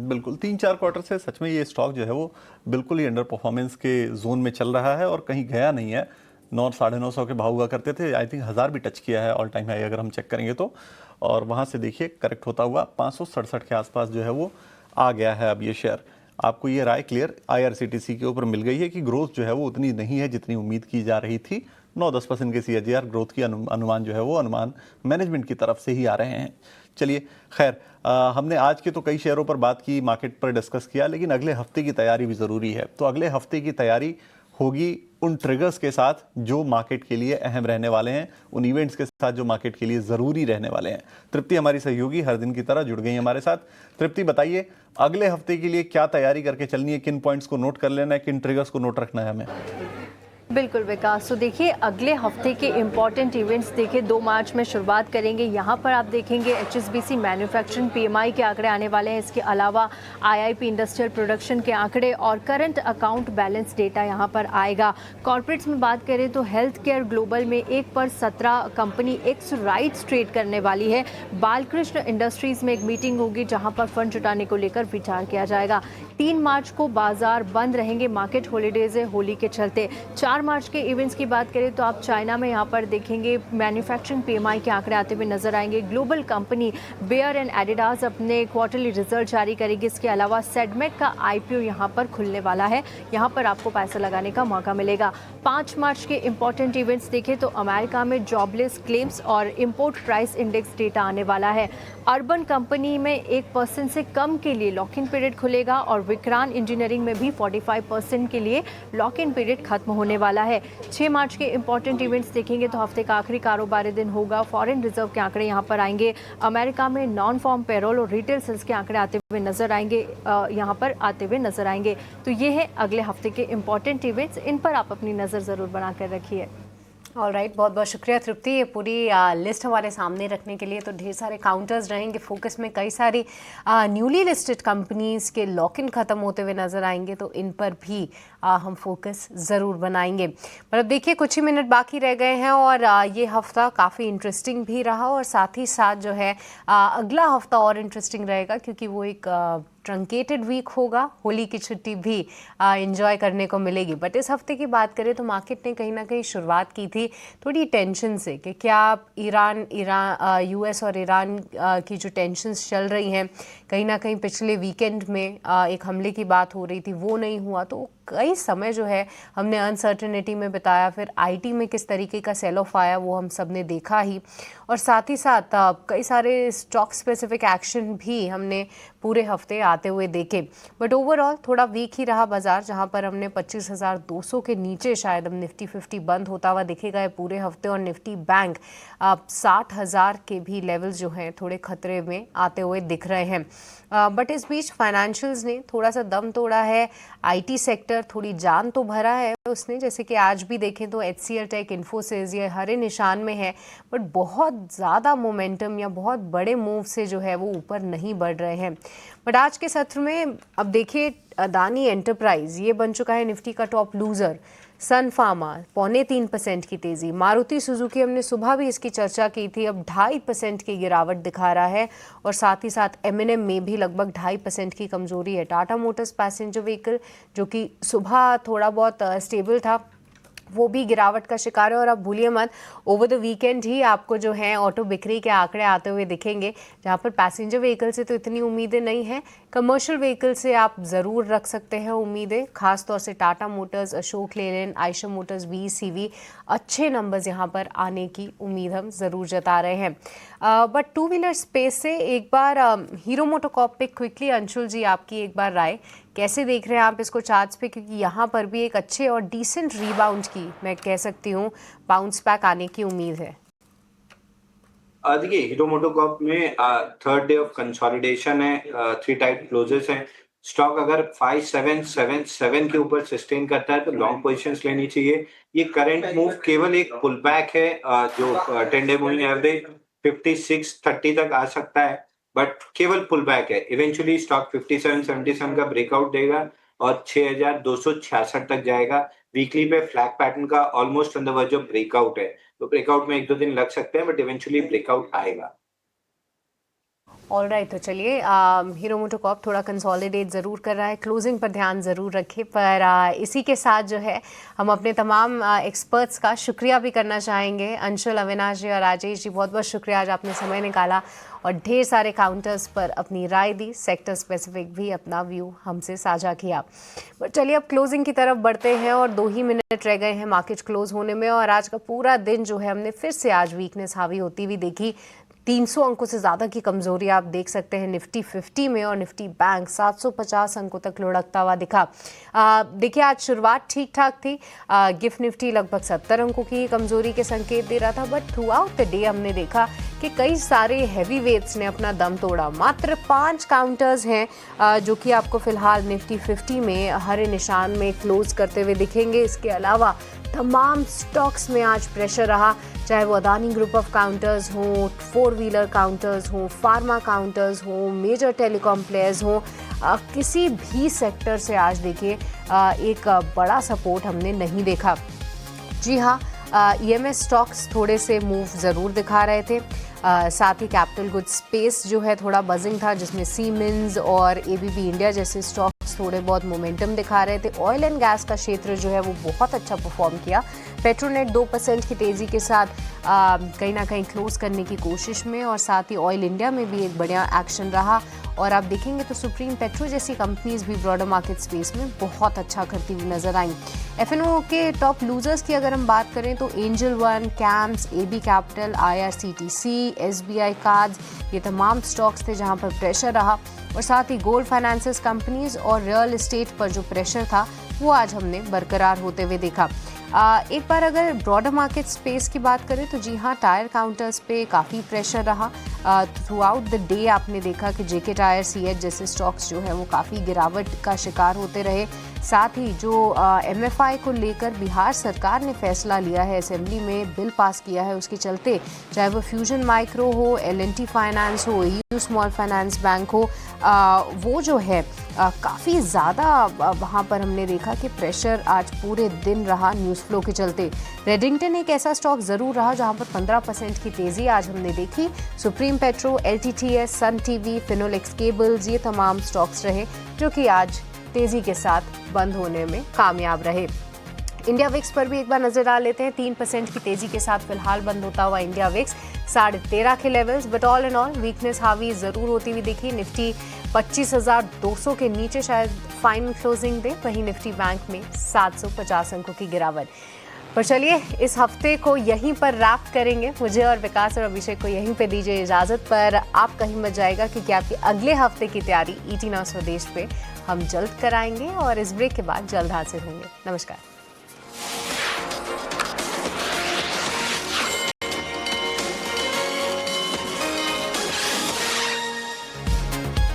बिल्कुल 3-4 क्वार्टर से सच में ये स्टॉक जो है वो बिल्कुल ही अंडर परफॉर्मेंस के जोन में चल रहा है, और कहीं गया नहीं है। 900-950 के भाव हुआ करते थे, आई थिंक 1000 भी टच किया है ऑल टाइम हाई अगर हम चेक करेंगे तो, और वहाँ से देखिए करेक्ट होता हुआ 567 के आसपास जो है वो आ गया है अब ये शेयर। आपको ये राय क्लियर IRCTC के ऊपर मिल गई है कि ग्रोथ जो है वो उतनी नहीं है जितनी उम्मीद की जा रही थी। 9-10% के CAGR ग्रोथ की अनुमान जो है वो अनुमान मैनेजमेंट की तरफ से ही आ रहे हैं। चलिए खैर, हमने आज के तो कई शेयरों पर बात की, मार्केट पर डिस्कस किया, लेकिन अगले हफ्ते की तैयारी भी ज़रूरी है। तो अगले हफ्ते की तैयारी होगी उन ट्रिगर्स के साथ जो मार्केट के लिए अहम रहने वाले हैं, उन इवेंट्स के साथ जो मार्केट के लिए ज़रूरी रहने वाले हैं। तृप्ति हमारी सहयोगी हर दिन की तरह जुड़ गई हमारे साथ। तृप्ति, बताइए अगले हफ्ते के लिए क्या तैयारी करके चलनी है, किन पॉइंट्स को नोट कर लेना है, किन ट्रिगर्स को नोट रखना है हमें?
बिल्कुल विकास, तो देखिए अगले हफ्ते के इम्पॉर्टेंट इवेंट्स देखिए 2 मार्च में शुरुआत करेंगे। यहाँ पर आप देखेंगे HSBC मैन्युफैक्चरिंग PMI के आंकड़े आने वाले हैं। इसके अलावा IIP इंडस्ट्रियल प्रोडक्शन के आंकड़े और करंट अकाउंट बैलेंस डेटा यहाँ पर आएगा। कॉर्पोरेट्स में बात करें तो हेल्थ केयर ग्लोबल में 1 पर 17 कंपनी एक्स राइट्स ट्रेड करने वाली है। बालकृष्ण इंडस्ट्रीज में एक मीटिंग होगी जहाँ पर फंड जुटाने को लेकर विचार किया जाएगा। 3 मार्च को बाजार बंद रहेंगे, मार्केट हॉलीडेज है होली के चलते। 4 मार्च के इवेंट्स की बात करें तो आप चाइना में यहाँ पर देखेंगे मैन्युफैक्चरिंग पीएमआई के आंकड़े आते हुए नजर आएंगे। Global company Bayer and Adidas अपने क्वार्टरली रिजल्ट जारी करेगी। इसके अलावा सेडमेक का आईपीओ यहाँ पर खुलने वाला है, यहाँ पर आपको पैसा लगाने का मौका मिलेगा। 5 मार्च के इंपॉर्टेंट इवेंट्स देखें तो अमेरिका में जॉबलेस क्लेम्स और इंपोर्ट प्राइस इंडेक्स डेटा आने वाला है। अर्बन कंपनी में 1% से कम के लिए लॉक इन पीरियड खुलेगा और विक्रान इंजीनियरिंग में भी 45% के लिए लॉक इन पीरियड खत्म होने वाला है। 6 मार्च के इंपॉर्टेंट इवेंट्स देखेंगे तो हफ्ते का आखिरी कारोबारी दिन होगा। फॉरेन रिजर्व के आंकड़े यहाँ पर आएंगे। अमेरिका में नॉन फॉर्म पेरोल और रिटेल सेल्स के आंकड़े आते हुए नजर आएंगे, यहाँ पर आते हुए नजर आएंगे। तो ये है अगले हफ्ते के इंपॉर्टेंट इवेंट्स, इन पर आप अपनी नज़र ज़रूर बनाकर रखिए।
ऑलराइट, बहुत बहुत शुक्रिया तृप्ति, ये पूरी लिस्ट हमारे सामने रखने के लिए। तो ढेर सारे काउंटर्स रहेंगे फोकस में, कई सारी न्यूली लिस्टेड कंपनीज के लॉक इन ख़त्म होते हुए नज़र आएंगे, तो इन पर भी हम फोकस ज़रूर बनाएंगे। पर अब देखिए कुछ ही मिनट बाकी रह गए हैं और ये हफ़्ता काफ़ी इंटरेस्टिंग भी रहा और साथ ही साथ जो है अगला हफ़्ता और इंटरेस्टिंग रहेगा, क्योंकि वो एक ट्रंकेटेड वीक होगा। होली की छुट्टी भी एंजॉय करने को मिलेगी। बट इस हफ्ते की बात करें तो मार्केट ने कहीं ना कहीं शुरुआत की थी थोड़ी टेंशन से कि क्या यूएस और ईरान की जो टेंशन्स चल रही हैं, कहीं ना कहीं पिछले वीकेंड में एक हमले की बात हो रही थी, वो नहीं हुआ। तो कई समय जो है हमने अनसर्टेनिटी में बिताया। फिर आईटी में किस तरीके का सेल ऑफ आया वो हम सब ने देखा ही, और साथ ही साथ कई सारे स्टॉक स्पेसिफिक एक्शन भी हमने पूरे हफ्ते आते हुए देखे। बट ओवरऑल थोड़ा वीक ही रहा बाजार, जहां पर हमने 25,200 के नीचे शायद अब निफ्टी 50 बंद होता हुआ दिखेगा है पूरे हफ्ते, और निफ्टी बैंक 60,000 के भी लेवल्स जो हैं थोड़े खतरे में आते हुए दिख रहे हैं। बट इस बीच फाइनेंशियल्स ने थोड़ा सा दम तोड़ा है। आईटी सेक्टर थोड़ी जान तो भरा है उसने, जैसे कि आज भी देखें तो HCL टेक, इन्फोसिस ये हरे निशान में है, बट बहुत ज़्यादा मोमेंटम या बहुत बड़े मूव से जो है वो ऊपर नहीं बढ़ रहे हैं। बट आज के सत्र में अब देखिए अदानी एंटरप्राइज ये बन चुका है निफ्टी का टॉप लूज़र। सन फार्मा 0.25% की तेज़ी, मारुति सुजुकी हमने सुबह भी इसकी चर्चा की थी, अब 2.5% की गिरावट दिखा रहा है, और साथ ही साथ M&M में भी लगभग 2.5% की कमजोरी है। टाटा मोटर्स पैसेंजर व्हीकल जो कि सुबह थोड़ा बहुत स्टेबल था, वो भी गिरावट का शिकार है। और अब भूलिए मत, ओवर द वीकेंड ही आपको जो है ऑटो बिक्री के आंकड़े आते हुए दिखेंगे, जहां पर पैसेंजर व्हीकल से तो इतनी उम्मीदें नहीं हैं, कमर्शियल व्हीकल से आप ज़रूर रख सकते हैं उम्मीदें। खासतौर से Tata Motors, Ashok Leyland, Eicher Motors, VECV अच्छे नंबर्स यहाँ पर आने की उम्मीद हम ज़रूर जता रहे हैं। बट टू व्हीलर स्पेस से एक बार हीरो मोटोकॉर्प पे क्विकली, अंशुल जी आपकी एक बार राय, कैसे देख रहे हैं आप इसको चार्ट्स पे, क्योंकि यहाँ पर भी एक अच्छे और डिसेंट रीबाउंड की, मैं कह सकती हूँ, बाउंस बैक आने की उम्मीद है।
देखिए हीरो मोटोकॉर्प में थर्ड डे ऑफ कंसोलिडेशन है, 3 टाइट क्लोजेस हैं। स्टॉक अगर 5777 के ऊपर सस्टेन करता है तो लॉन्ग पोजीशंस लेनी चाहिए। ये करंट मूव केवल एक पुल बैक है, जो 10 डे मूविंग एवरेज 5630 तक आ सकता है, बट केवल पुल बैक है। इवेंचुअली स्टॉक 5777 का ब्रेकआउट देगा और 6266 तक जाएगा। वीकली पे फ्लैग पैटर्न का almost on the verge of breakout है, तो ब्रेकआउट में 1-2 दिन लग सकते हैं, बट इवेंचुअली ब्रेकआउट आएगा।
ऑलराइट, तो चलिए हीरो मोटोकॉर्प थोड़ा कंसोलिडेट ज़रूर कर रहा है, क्लोजिंग पर ध्यान ज़रूर रखें। पर इसी के साथ जो है हम अपने तमाम एक्सपर्ट्स का शुक्रिया भी करना चाहेंगे। अंशुल, अविनाश जी और राजेश जी, बहुत बहुत शुक्रिया, आज आपने समय निकाला और ढेर सारे काउंटर्स पर अपनी राय दी, सेक्टर स्पेसिफिक भी अपना व्यू हमसे साझा किया। बट चलिए अब क्लोजिंग की तरफ बढ़ते हैं और 2 ही मिनट रह गए हैं मार्केट क्लोज होने में, और आज का पूरा दिन जो है हमने फिर से आज वीकनेस हावी होती हुई देखी। 300 अंकों से ज़्यादा की कमजोरी आप देख सकते हैं निफ्टी 50 में, और निफ्टी बैंक 750 अंकों तक लुढ़कता हुआ दिखा। देखिए आज शुरुआत ठीक ठाक थी, गिफ्ट निफ्टी लगभग 70 अंकों की कमजोरी के संकेत दे रहा था, but through out the day हमने देखा कि कई सारे हैवी वेट्स ने अपना दम तोड़ा। मात्र 5 काउंटर्स हैं जो कि आपको फिलहाल निफ्टी 50 में हरे निशान में क्लोज करते हुए दिखेंगे। इसके अलावा तमाम स्टॉक्स में आज प्रेशर रहा, चाहे वो अदानी ग्रुप ऑफ काउंटर्स हों, 4 व्हीलर काउंटर्स हों, फार्मा काउंटर्स हों, मेजर टेलीकॉम प्लेयर्स हों, किसी भी सेक्टर से आज देखिए एक बड़ा सपोर्ट हमने नहीं देखा। जी हाँ, EMS स्टॉक्स थोड़े से मूव ज़रूर दिखा रहे थे। साथ ही कैपिटल गुड्स स्पेस जो है थोड़ा बजिंग था, जिसमें सीमेंस और एबीबी इंडिया जैसे स्टॉक्स थोड़े बहुत मोमेंटम दिखा रहे थे। ऑयल एंड गैस का क्षेत्र जो है वो बहुत अच्छा परफॉर्म किया। पेट्रोनेट 2% की तेज़ी के साथ कहीं ना कहीं क्लोज करने की कोशिश में, और साथ ही ऑयल इंडिया में भी एक बढ़िया एक्शन रहा। और आप देखेंगे तो सुप्रीम पेट्रो जैसी कंपनीज भी ब्रॉडर मार्केट स्पेस में बहुत अच्छा करती हुई नजर आई। एफएनओ के टॉप लूजर्स की अगर हम बात करें तो Angel One, CAMS, AB Capital, IRCTC, SBI cards, ये तमाम स्टॉक्स थे जहां पर प्रेशर रहा। और साथ ही गोल्ड फाइनेंसेस कंपनीज और रियल एस्टेट पर जो प्रेशर था वो आज हमने बरकरार होते हुए देखा। एक बार अगर ब्रॉडर मार्केट स्पेस की बात करें तो जी हाँ, टायर काउंटर्स पे काफ़ी प्रेशर रहा। थ्रू आउट द डे आपने देखा कि जेके टायर, सीएच जैसे स्टॉक्स जो है वो काफ़ी गिरावट का शिकार होते रहे। साथ ही जो एमएफआई को लेकर बिहार सरकार ने फैसला लिया है, असेंबली में बिल पास किया है, उसके चलते चाहे वो फ्यूजन माइक्रो हो, एलएनटी फाइनेंस हो, ईयू स्मॉल फाइनेंस बैंक हो, वो जो है काफ़ी ज़्यादा वहाँ पर हमने देखा कि प्रेशर आज पूरे दिन रहा न्यूज़ फ्लो के चलते। रेडिंगटन एक ऐसा स्टॉक ज़रूर रहा जहाँ पर 15% की तेज़ी आज हमने देखी। Supreme petro, LTTS, Sun TV, Finolex cables, ये तमाम स्टॉक्स रहे जो कि आज तेज़ी के साथ बंद होने में कामयाब रहे। इंडिया विक्स पर भी एक बार नजर डाल लेते हैं। 3% की तेजी के साथ फिलहाल बंद होता हुआ इंडिया विक्स 13.5 के levels, but all in all weakness हावी जरूर होती हुई दिखी। निफ्टी 25,200 के नीचे शायद फाइनल क्लोजिंग दे, वहीं निफ्टी बैंक में 750 अंकों की गिरावट। पर चलिए इस हफ्ते को यहीं पर रैप करेंगे। मुझे और विकास और अभिषेक को यहीं पे दीजिए इजाजत, पर आप कहीं मत जाएगा क्योंकि आपकी अगले हफ्ते की तैयारी ईटी नाउ स्वदेश पे हम जल्द कराएंगे और इस ब्रेक के बाद जल्द हाजिर होंगे। नमस्कार।